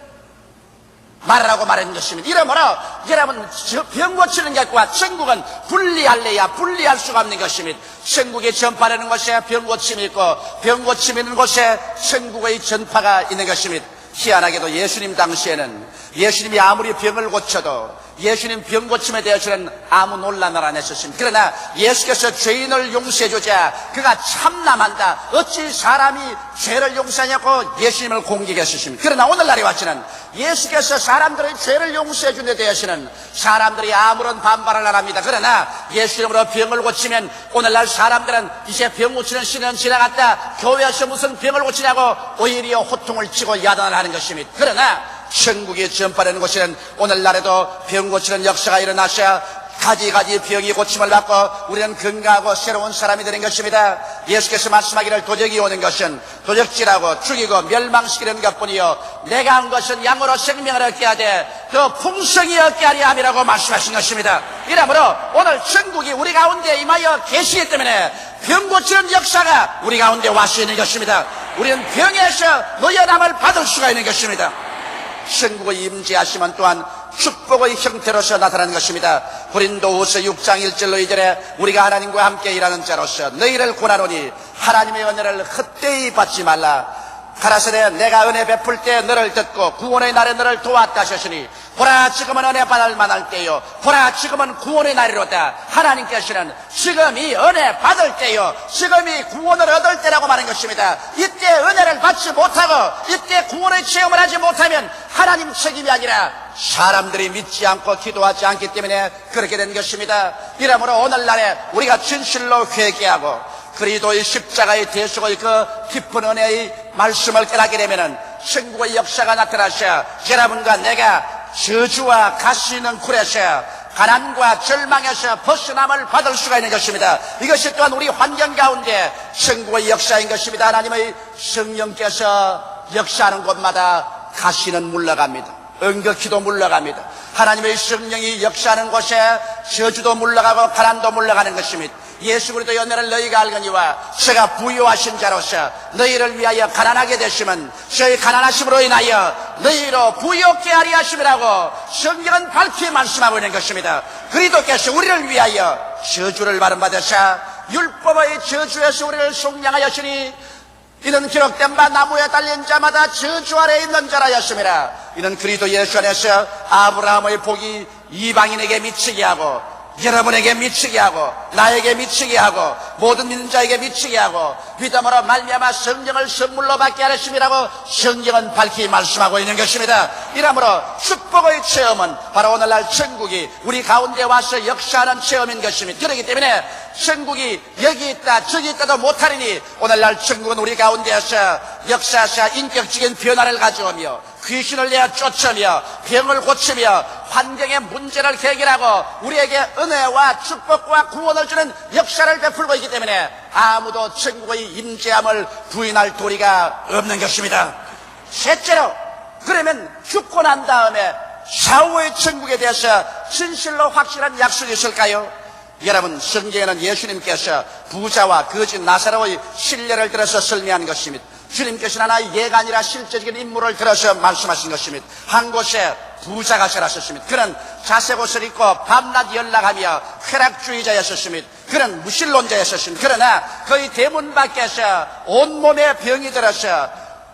말하라고 말한 것입니다. 이러므로 여러분 병 고치는 것과 천국은 분리할 수가 없는 것입니다. 천국이 전파되는 곳에 병 고침이 있고 병 고침이 있는 곳에 천국의 전파가 있는 것입니다. 희한하게도 예수님 당시에는 예수님이 아무리 병을 고쳐도 예수님 병 고침에 대해서는 아무 논란을 안 했었습니다. 그러나 예수께서 죄인을 용서해주자 그가 참남한다. 어찌 사람이 죄를 용서하냐고 예수님을 공격했었습니다. 그러나 오늘날에 와서는 예수께서 사람들의 죄를 용서해준 데 대해서는 사람들이 아무런 반발을 안 합니다. 그러나 예수님으로 병을 고치면 오늘날 사람들은 이제 병 고치는 시대는 지나갔다. 교회에서 무슨 병을 고치냐고 오히려 호통을 치고 야단을 하는 것입니다. 그러나 천국이 전파되는 곳에는 오늘날에도 병 고치는 역사가 일어나셔야 가지 병이 고침을 받고 우리는 건강하고 새로운 사람이 되는 것입니다. 예수께서 말씀하기를 도적이 오는 것은 도적질하고 죽이고 멸망시키는 것뿐이요 내가 한 것은 양으로 생명을 얻게 하되 더 풍성히 얻게 하려 함이라고 말씀하신 것입니다. 이러므로 오늘 천국이 우리 가운데 임하여 계시기 때문에 병 고치는 역사가 우리 가운데 와서 있는 것입니다. 우리는 병에서 노연함을 받을 수가 있는 것입니다. 천국의 임재하심은 또한 축복의 형태로서 나타나는 것입니다. 고린도후서 6장 1절로 2절에 우리가 하나님과 함께 일하는 자로서 너희를 권하노니 하나님의 은혜를 헛되이 받지 말라. 가라사대 내가 은혜 베풀 때 너를 듣고 구원의 날에 너를 도왔다 하셨으니 보라 지금은 은혜 받을 만할 때요 보라 지금은 구원의 날이로다. 하나님께서는 지금이 은혜 받을 때요 지금이 구원을 얻을 때라고 말하는 것입니다. 이때 은혜를 받지 못하고 이때 구원의 체험을 하지 못하면 하나님 책임이 아니라 사람들이 믿지 않고 기도하지 않기 때문에 그렇게 된 것입니다. 이러므로 오늘날에 우리가 진실로 회개하고 그리스도의 십자가의 대속의 그 깊은 은혜의 말씀을 깨닫게 되면은 천국의 역사가 나타나셔 여러분과 내가 저주와 가시 있는 굴에서 가난과 절망에서 벗어남을 받을 수가 있는 것입니다. 이것이 또한 우리 환경 가운데 천국의 역사인 것입니다. 하나님의 성령께서 역사하는 곳마다 가시는 물러갑니다. 은극히도 물러갑니다. 하나님의 성령이 역사하는 곳에 저주도 물러가고 가난도 물러가는 것입니다. 예수 그리스도의 은혜를 너희가 알거니와 저가 부유하신 자로서 너희를 위하여 가난하게 되시면 저희 가난하심으로 인하여 너희로 부유케 하리 하심이라고 성경은 밝히 말씀하고 있는 것입니다. 그리스도께서 우리를 위하여 저주를 받으사 율법의 저주에서 우리를 속량하였으니 이는 기록된 바 나무에 달린 자마다 저주 아래에 있는 자라였습니다. 이는 그리스도 예수 안에서 아브라함의 복이 이방인에게 미치게 하고 여러분에게 미치게 하고 나에게 미치게 하고 모든 믿는 자에게 미치게 하고 믿음으로 말미암아 성령을 선물로 받게 하셨음이라고 성경은 밝히 말씀하고 있는 것입니다. 이러므로 축복의 체험은 바로 오늘날 천국이 우리 가운데 와서 역사하는 체험인 것입니다. 그렇기 때문에 천국이 여기 있다 저기 있다도 못하리니 오늘날 천국은 우리 가운데에서 역사하사 인격적인 변화를 가져오며 귀신을 내어 쫓으며 병을 고치며 환경의 문제를 해결하고 우리에게 은혜와 축복과 구원을 주는 역사를 베풀고 있기 때문에 아무도 천국의 임재함을 부인할 도리가 없는 것입니다. 셋째로 그러면 죽고 난 다음에 사후의 천국에 대해서 진실로 확실한 약속이 있을까요? 여러분 성경에는 예수님께서 부자와 거지 나사로의 신뢰를 들어서 설명한 것입니다. 주님께서는 하나의 예가 아니라 실제적인 인물을 들어서 말씀하신 것입니다. 한 곳에 부자가 살았었습니다. 그는 자색옷을 입고 밤낮 연락하며 쾌락주의자였었습니다. 그는 무신론자였었습니다. 그러나 그의 대문 밖에서 온몸에 병이 들어서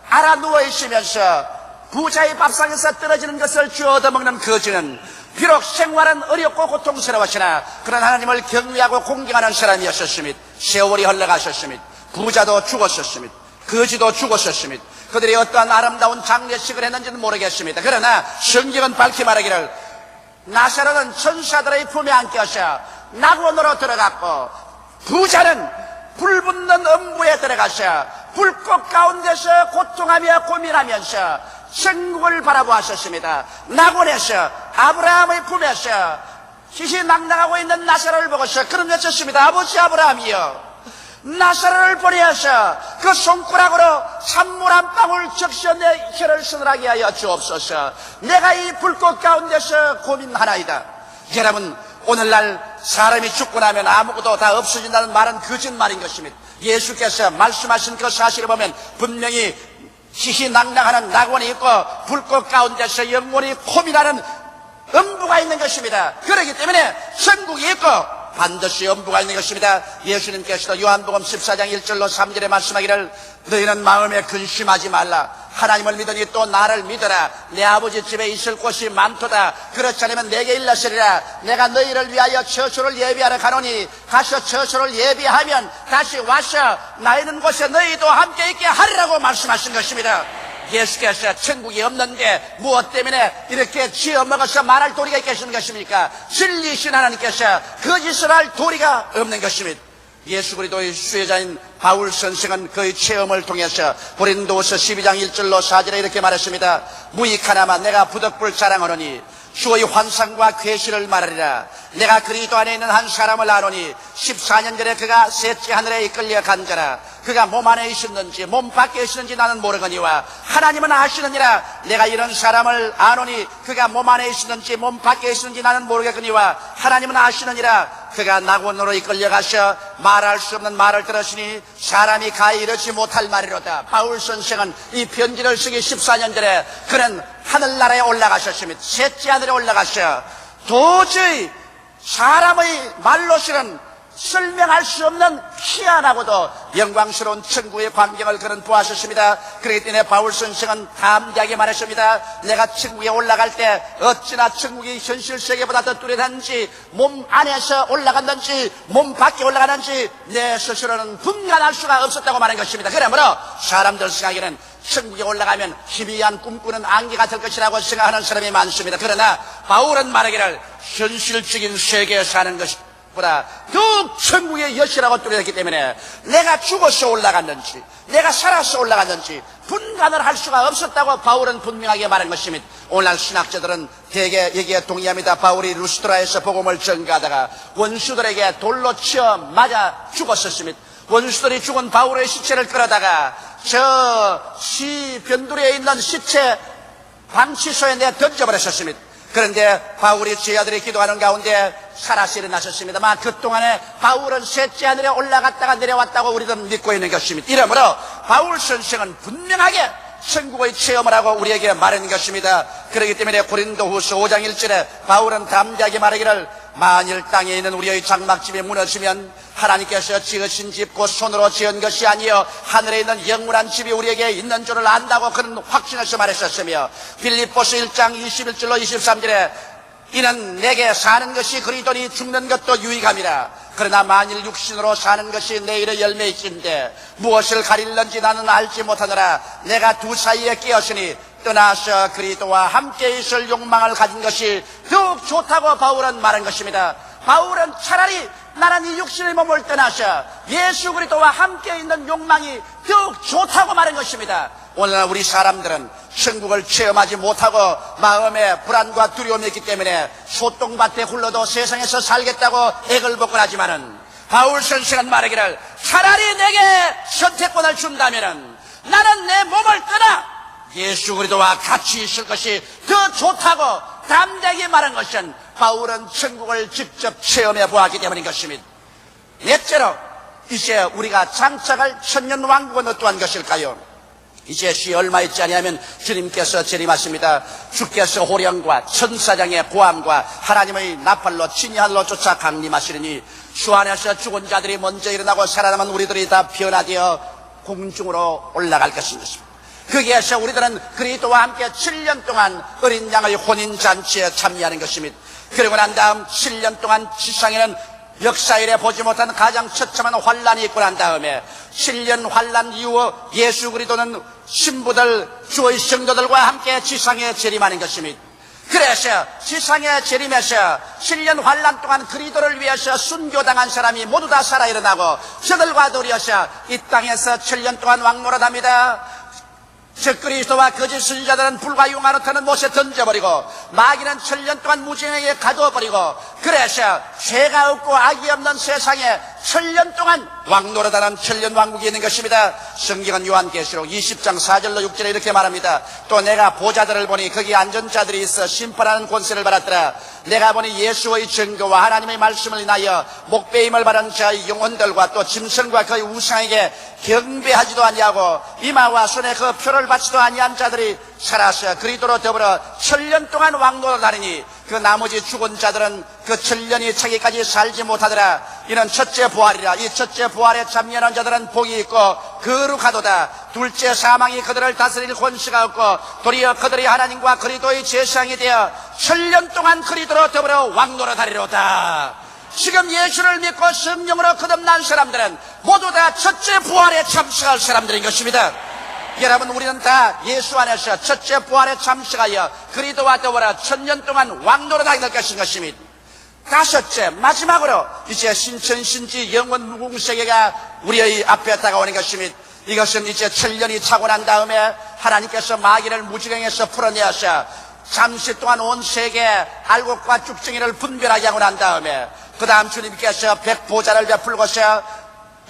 알아 누워있으면서 부자의 밥상에서 떨어지는 것을 주워 얻어먹는 거지는 비록 생활은 어렵고 고통스러웠으나 그런 하나님을 경외하고 공경하는 사람이었었습니다. 세월이 흘러가셨습니다. 부자도 죽었었습니다. 거지도 죽었었습니다. 그들이 어떠한 아름다운 장례식을 했는지는 모르겠습니다. 그러나 성경은 밝히 말하기를 나사로는 천사들의 품에 안겨서 낙원으로 들어갔고 부자는 불붙는 음부에 들어가서 불꽃 가운데서 고통하며 고민하면서 천국을 바라보았었습니다. 낙원에서 아브라함의 품에서 희희낙낙하고 있는 나사로를 보고서 그런 외쳤습니다. 아버지 아브라함이여 나사로를 보내어서 그 손가락으로 찬물 한 방울 적셔 내 혀를 서늘하게 하여 주옵소서. 내가 이 불꽃 가운데서 고민하나이다. 여러분 오늘날 사람이 죽고 나면 아무것도 다 없어진다는 말은 거짓말인 것입니다. 예수께서 말씀하신 그 사실을 보면 분명히 희희낙낙하는 낙원이 있고 불꽃 가운데서 영원히 폼이라는 음부가 있는 것입니다. 그렇기 때문에 천국이 있고 반드시 음부가 있는 것입니다. 예수님께서도 요한복음 14장 1절로 3절에 말씀하기를 너희는 마음에 근심하지 말라. 하나님을 믿으니 또 나를 믿어라. 내 아버지 집에 있을 곳이 많도다. 그렇지 않으면 내게 일러시리라. 내가 너희를 위하여 처소를 예비하러 가노니 가서 처소를 예비하면 다시 와서 나 있는 곳에 너희도 함께 있게 하리라고 말씀하신 것입니다. 예수께서 천국이 없는데 무엇 때문에 이렇게 지어먹어서 말할 도리가 있겠는 것입니까? 진리신 하나님께서 거짓을 할 도리가 없는 것입니다. 예수 그리스도의 수혜자인 바울 선생은 그의 체험을 통해서 고린도후서 12장 1절로 4절에 이렇게 말했습니다. 무익하나마 내가 부덕불 자랑하노니 주의 환상과 계시를 말하리라. 내가 그리스도 안에 있는 한 사람을 아노니 14년 전에 그가 셋째 하늘에 이끌려 간 자라. 그가 몸 안에 있었는지 몸 밖에 있었는지 나는 모르거니와 하나님은 아시느니라. 내가 이런 사람을 아노니 그가 몸 안에 있었는지 몸 밖에 있었는지 나는 모르겠거니와 하나님은 아시느니라. 그가 낙원으로 이끌려가서 말할 수 없는 말을 들었으니 사람이 가히 이르지 못할 말이로다. 바울 선생은 이 편지를 쓰기 14년 전에 그는 하늘나라에 올라가셨습니다. 셋째 하늘에 올라가서 도저히 사람의 말로서는 설명할 수 없는 희한하고도 영광스러운 천국의 광경을 그는 보았었습니다. 그렇기 때문에 바울 선생은 담대하게 말했습니다. 내가 천국에 올라갈 때 어찌나 천국이 현실 세계보다 더 뚜렷한지 몸 안에서 올라간다든지 몸 밖에 올라가는지 내 스스로는 분간할 수가 없었다고 말한 것입니다. 그러므로 사람들 생각에는 천국에 올라가면 희미한 꿈꾸는 안개가 될 것이라고 생각하는 사람이 많습니다. 그러나 바울은 말하기를 현실적인 세계에 사는 것이 보다 더욱 천국의 여시라고 뚜렷했기 때문에 내가 죽어서 올라갔는지 내가 살아서 올라갔는지 분간을 할 수가 없었다고 바울은 분명하게 말한 것입니다. 오늘날 신학자들은 대개 여기에 동의합니다. 바울이 루스드라에서 복음을 전가하다가 원수들에게 돌로 치어 맞아 죽었었습니다. 원수들이 죽은 바울의 시체를 끌어다가 저 변두리에 있는 시체 방치소에 내 던져버렸었습니다. 그런데 바울이 제자들이 기도하는 가운데 살아서 일어나셨습니다만 그동안에 바울은 셋째 하늘에 올라갔다가 내려왔다고 우리들은 믿고 있는 것입니다. 이러므로 바울 선생은 분명하게 천국의 체험을 하고 우리에게 말하는 것입니다. 그렇기 때문에 고린도후서 5장 1절에 바울은 담대하게 말하기를 만일 땅에 있는 우리의 장막집이 무너지면 하나님께서 지으신 집 곧 손으로 지은 것이 아니요 하늘에 있는 영원한 집이 우리에게 있는 줄을 안다고 그는 확신해서 말했었으며 빌립보서 1장 21절로 23절에 이는 내게 사는 것이 그리스도니 죽는 것도 유익함이라. 그러나 만일 육신으로 사는 것이 내일의 열매이신데 무엇을 가릴는지 나는 알지 못하노라. 내가 두 사이에 끼었으니 떠나서 그리스도와 함께 있을 욕망을 가진 것이 더욱 좋다고 바울은 말한 것입니다. 바울은 차라리 나는 이 육신의 몸을 떠나서 예수 그리스도와 함께 있는 욕망이 더욱 좋다고 말한 것입니다. 오늘날 우리 사람들은 천국을 체험하지 못하고 마음에 불안과 두려움이 있기 때문에 소똥밭에 굴러도 세상에서 살겠다고 액을 벗고 하지만은 바울 선생은 말하기를 차라리 내게 선택권을 준다면은 나는 내 몸을 떠나 예수 그리스도와 같이 있을 것이 더 좋다고 담대하게 말한 것은 바울은 천국을 직접 체험해 보았기 때문인 것입니다. 넷째로 이제 우리가 장착할 천년왕국은 어떠한 것일까요? 이제 시 얼마 있지 아니하면 주님께서 재림하십니다. 주께서 호령과 천사장의 고함과 하나님의 나팔로 친히 하늘로 쫓아 강림하시리니 주 안에서 죽은 자들이 먼저 일어나고 살아남은 우리들이 다 변화되어 공중으로 올라갈 것입니다. 거기에서 우리들은 그리스도와 함께 7년 동안 어린 양의 혼인잔치에 참여하는 것입니다. 그리고 난 다음 7년 동안 지상에는 역사 이래 보지 못한 가장 처참한 환란이 있고 난 다음에 7년 환란 이후 예수 그리스도는 신부들 주의 성도들과 함께 지상에 재림하는 것입니다. 그래서 지상에 재림해서 7년 환란 동안 그리스도를 위해서 순교당한 사람이 모두 다 살아 일어나고 저들과 더불어서 이 땅에서 7년 동안 왕노릇합니다. 즉 그리스도와 거짓 선지자들은 불과 용화노타는 못에 던져버리고 마귀는 7년 동안 무지하게 가두어버리고 그래서 죄가 없고 악이 없는 세상에 7년 동안 왕노릇하는 7년 왕국이 있는 것입니다. 성경은 요한계시록 20장 4절로 6절에 이렇게 말합니다. 또 내가 보좌들을 보니 거기 앉은 자들이 있어 심판하는 권세를 받았더라. 내가 보니 예수의 증거와 하나님의 말씀을 인하여 목배임을 받은 자의 영혼들과 또 짐승과 그의 우상에게 경배하지도 아니하고 이마와 손에 그 표를 받지도 아니한 자들이 살아서 그리스도로 더불어 1000년 동안 왕노릇하리니 그 나머지 죽은 자들은 그 1000년이 차기까지 살지 못하더라. 이는 첫째 부활이라. 이 첫째 부활에 참여하는 자들은 복이 있고 거룩하도다. 둘째 사망이 그들을 다스릴 권세가 없고 도리어 그들이 하나님과 그리스도의 제사장이 되어 1000년 동안 그리스도로 더불어 왕노릇하리로다. 지금 예수를 믿고 성령으로 거듭난 사람들은 모두 다 첫째 부활에 참석할 사람들인 것입니다. 여러분, 우리는 다 예수 안에서 첫째 부활에 참석하여 그리스도와 더불어 1000년 동안 왕노릇하게 될 것입니다. 다섯째, 마지막으로 이제 신천신지 영원 무궁세계가 우리의 앞에 다가오는 것입니다. 이것은 이제 1000년이 차고 난 다음에 하나님께서 마귀를 무지경에서 풀어내어서 잠시 동안 온 세계 알곡과 쭉정이를 분별하게 하고 난 다음에 그 다음 주님께서 백보자를 베풀고서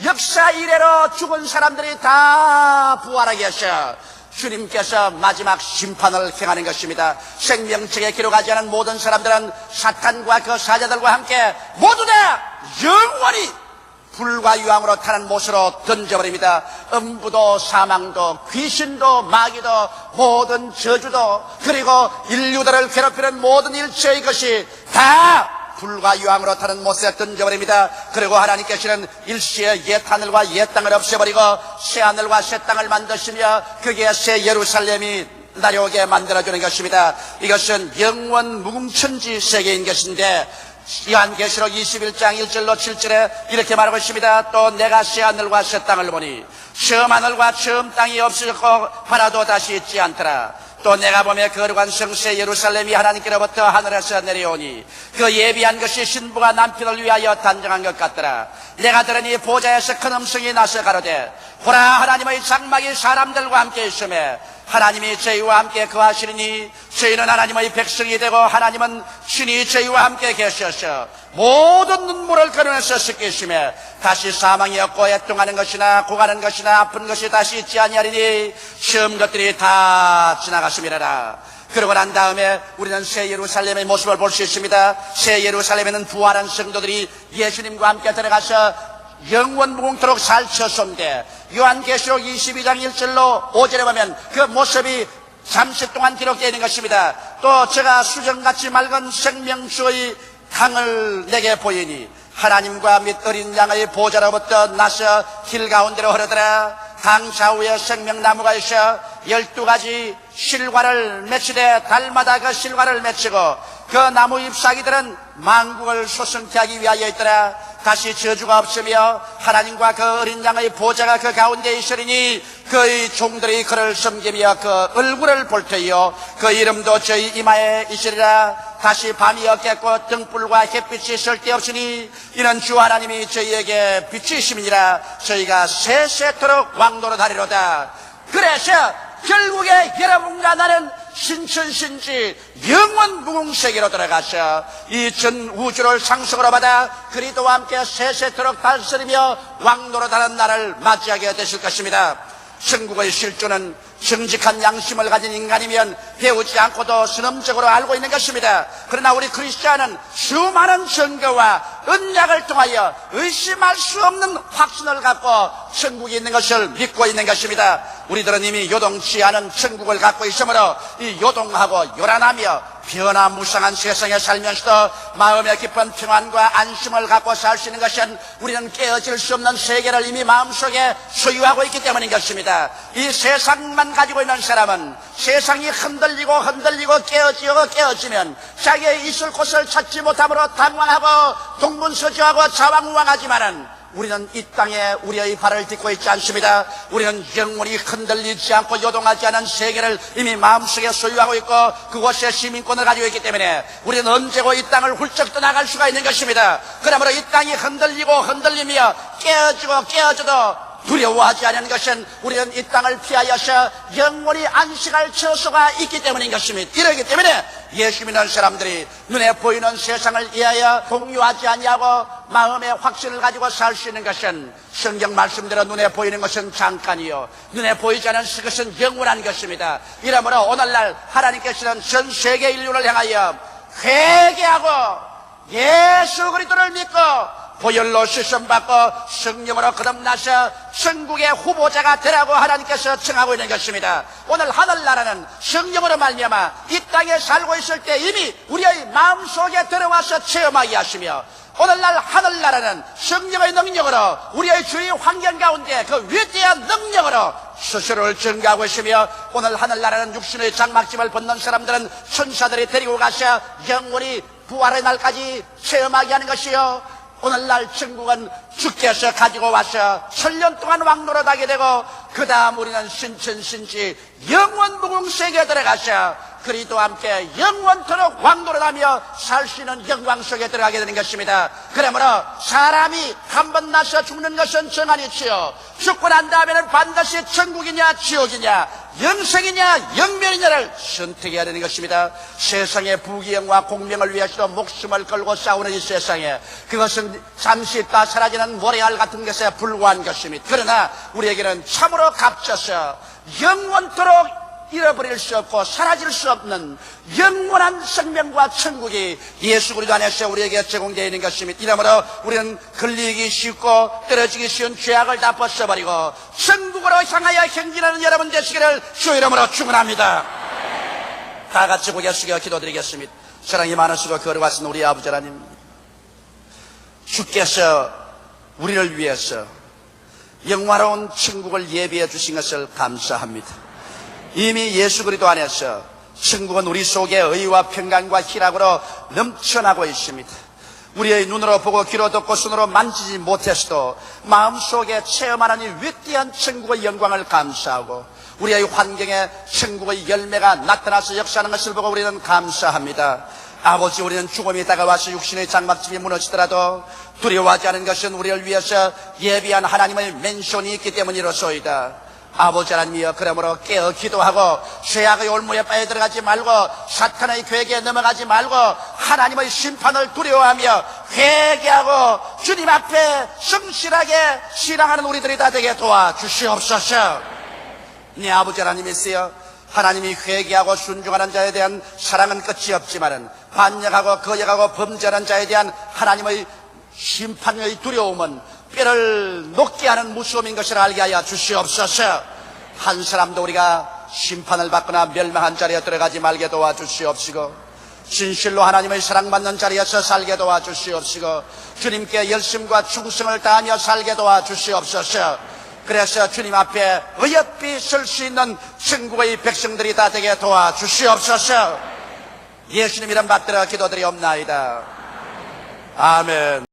역사 이래로 죽은 사람들이 다 부활하게 하셔 주님께서 마지막 심판을 행하는 것입니다. 생명책에 기록하지 않은 모든 사람들은 사탄과 그 사자들과 함께 모두 다 영원히 불과 유황으로 타는 못으로 던져버립니다. 음부도 사망도 귀신도 마귀도 모든 저주도 그리고 인류들을 괴롭히는 모든 일체의 것이 다 불과 유황으로 타는 못에 던져버립니다. 그리고 하나님께서는 일시에 옛 하늘과 옛 땅을 없애버리고 새 하늘과 새 땅을 만드시며 그게 새 예루살렘이 나려오게 만들어주는 것입니다. 이것은 영원 무궁천지 세계인 것인데 요한계시록 21장 1절로 7절에 이렇게 말하고 있습니다. 또 내가 새 하늘과 새 땅을 보니 처음 하늘과 처음 땅이 없어졌고 하나도 다시 있지 않더라. 또 내가 보며 거룩한 성새 예루살렘이 하나님께로부터 하늘에서 내려오니 그 예비한 것이 신부가 남편을 위하여 단정한 것 같더라. 내가 들으니 보좌에서 큰 음성이 나서 가로되 보라, 하나님의 장막이 사람들과 함께 있으며 하나님이 저희와 함께 거하시리니 저희는 하나님의 백성이 되고 하나님은 신이 저희와 함께 계셔서 모든 눈물을 걸어내서 씻기시며 다시 사망이 없고 애통하는 것이나 고가는 것이나 아픈 것이 다시 있지 아니하리니 처음 것들이 다 지나갔음이라라. 그러고 난 다음에 우리는 새 예루살렘의 모습을 볼 수 있습니다. 새 예루살렘에는 부활한 성도들이 예수님과 함께 들어가서 영원 무궁토록 살쳤었는데 요한계시록 22장 1절로 5절에 보면 그 모습이 잠시 동안 기록되어 있는 것입니다. 또 제가 수정같이 맑은 생명수의 강을 내게 보이니 하나님과 및 어린 양의 보좌로부터 나서 길 가운데로 흐르더라. 강 좌우에 생명나무가 있어 12가지 실과를 맺히되 달마다 그 실과를 맺히고 그 나무 잎사귀들은 만국을 소성케 하기 위하여 있더라. 다시 저주가 없으며 하나님과 그 어린 양의 보좌가 그 가운데 있으리니 그의 종들이 그를 섬기며 그 얼굴을 볼 터이요 그 이름도 저희 이마에 있으리라. 다시 밤이 없겠고 등불과 햇빛이 쓸데없으니 이는 주 하나님이 저희에게 빛이심이니라. 저희가 세세토록 왕노릇하리로다. 그래서 결국에 여러분과 나는 신천신지 영원 무궁세계로 들어가서 이 전 우주를 상속으로 받아 그리스도와 함께 세세토록 다스리며 왕노릇하는 날을 맞이하게 되실 것입니다. 천국의 실존은 정직한 양심을 가진 인간이면 배우지 않고도 선험적으로 알고 있는 것입니다. 그러나 우리 그리스도인은 수많은 증거와 언약을 통하여 의심할 수 없는 확신을 갖고 천국이 있는 것을 믿고 있는 것입니다. 우리들은 이미 요동치 않은 천국을 갖고 있으므로 이 요동하고 요란하며 변화무쌍한 세상에 살면서도 마음에 깊은 평안과 안심을 갖고 살 수 있는 것은 우리는 깨어질 수 없는 세계를 이미 마음속에 소유하고 있기 때문인 것입니다. 이 세상만 가지고 있는 사람은 세상이 흔들리고 깨어지면 자기의 있을 곳을 찾지 못함으로 당황하고 동분서주하고 자왕우왕하지만은 우리는 이 땅에 우리의 발을 딛고 있지 않습니다. 우리는 영원히 흔들리지 않고 요동하지 않은 세계를 이미 마음속에 소유하고 있고 그곳에 시민권을 가지고 있기 때문에 우리는 언제고 이 땅을 훌쩍 떠나갈 수가 있는 것입니다. 그러므로 이 땅이 흔들리며 깨어져도 두려워하지 않는 것은 우리는 이 땅을 피하여서 영원히 안식할 처소가 있기 때문인 것입니다. 이러기 때문에 예수 믿는 사람들이 눈에 보이는 세상을 위하여 공유하지 아니하고 마음의 확신을 가지고 살 수 있는 것은 성경 말씀대로 눈에 보이는 것은 잠깐이요 눈에 보이지 않는 것은 영원한 것입니다. 이러므로 오늘날 하나님께서는 전 세계 인류를 향하여 회개하고 예수 그리스도를 믿고 보혈로 씻음받고 성령으로 거듭나서 천국의 후보자가 되라고 하나님께서 청하고 있는 것입니다. 오늘 하늘나라는 성령으로 말미암아 이 땅에 살고 있을 때 이미 우리의 마음속에 들어와서 체험하게 하시며 오늘날 하늘나라는 성령의 능력으로 우리의 주위 환경 가운데 그 위대한 능력으로 스스로를 증거하고 있으며 오늘 하늘나라는 육신의 장막집을 벗는 사람들은 천사들이 데리고 가서 영원히 부활의 날까지 체험하게 하는 것이요 오늘날 천국은 주께서 가지고 와서 1000년 동안 왕노릇하게 되고 그 다음 우리는 신천신지 영원 무궁세계에 들어가서 그리스도와 함께 영원토록 왕노릇하며 살 수 있는 영광 속에 들어가게 되는 것입니다. 그러므로 사람이 한 번 나서 죽는 것은 정한이지요 죽고 난 다음에는 반드시 천국이냐 지옥이냐 영생이냐 영멸이냐를 선택해야 되는 것입니다. 세상의 부귀영화 공명을 위해서 목숨을 걸고 싸우는 이 세상에 그것은 잠시 있다 사라지는 모래알 같은 것에 불과한 것입니다. 그러나 우리에게는 참으로 값져서 영원토록 잃어버릴 수 없고 사라질 수 없는 영원한 생명과 천국이 예수 그리스도 안에서 우리에게 제공되어 있는 것입니다. 이러므로 우리는 걸리기 쉽고 떨어지기 쉬운 죄악을 다 벗어버리고 천국으로 향하여 행진하는 여러분 되시기를 주 이름으로 축원합니다. 다 같이 고개 숙여 기도드리겠습니다. 사랑이 많으시고 걸어가신 우리 아버지 하나님, 주께서 우리를 위해서 영화로운 천국을 예비해 주신 것을 감사합니다. 이미 예수 그리스도 안에서 천국은 우리 속에 의와 평강과 희락으로 넘쳐나고 있습니다. 우리의 눈으로 보고 귀로 듣고 손으로 만지지 못했어도 마음속에 체험하는 이 위대한 천국의 영광을 감사하고 우리의 환경에 천국의 열매가 나타나서 역사하는 것을 보고 우리는 감사합니다. 아버지, 우리는 죽음이 다가와서 육신의 장막집이 무너지더라도 두려워하지 않은 것은 우리를 위해서 예비한 하나님의 맨션이 있기 때문이로소이다. 아버지 하나님이여, 그러므로 깨어 기도하고 죄악의 올무에 빠져 들어가지 말고 사탄의 괴계에 넘어가지 말고 하나님의 심판을 두려워하며 회개하고 주님 앞에 성실하게 신앙하는 우리들이 다 되게 도와주시옵소서. 네 아버지 하나님이시여, 하나님이 회개하고 순종하는 자에 대한 사랑은 끝이 없지만은 반역하고 거역하고 범죄하는 자에 대한 하나님의 심판의 두려움은 뼈를 녹게 하는 무서움인 것을 알게 하여 주시옵소서. 한 사람도 우리가 심판을 받거나 멸망한 자리에 들어가지 말게 도와주시옵시고 진실로 하나님의 사랑받는 자리에서 살게 도와주시옵시고 주님께 열심과 충성을 다하며 살게 도와주시옵소서. 그래서 주님 앞에 의협히 설 수 있는 천국의 백성들이 다 되게 도와주시옵소서. 예수님 이름 받들어 기도드리옵나이다. 아멘.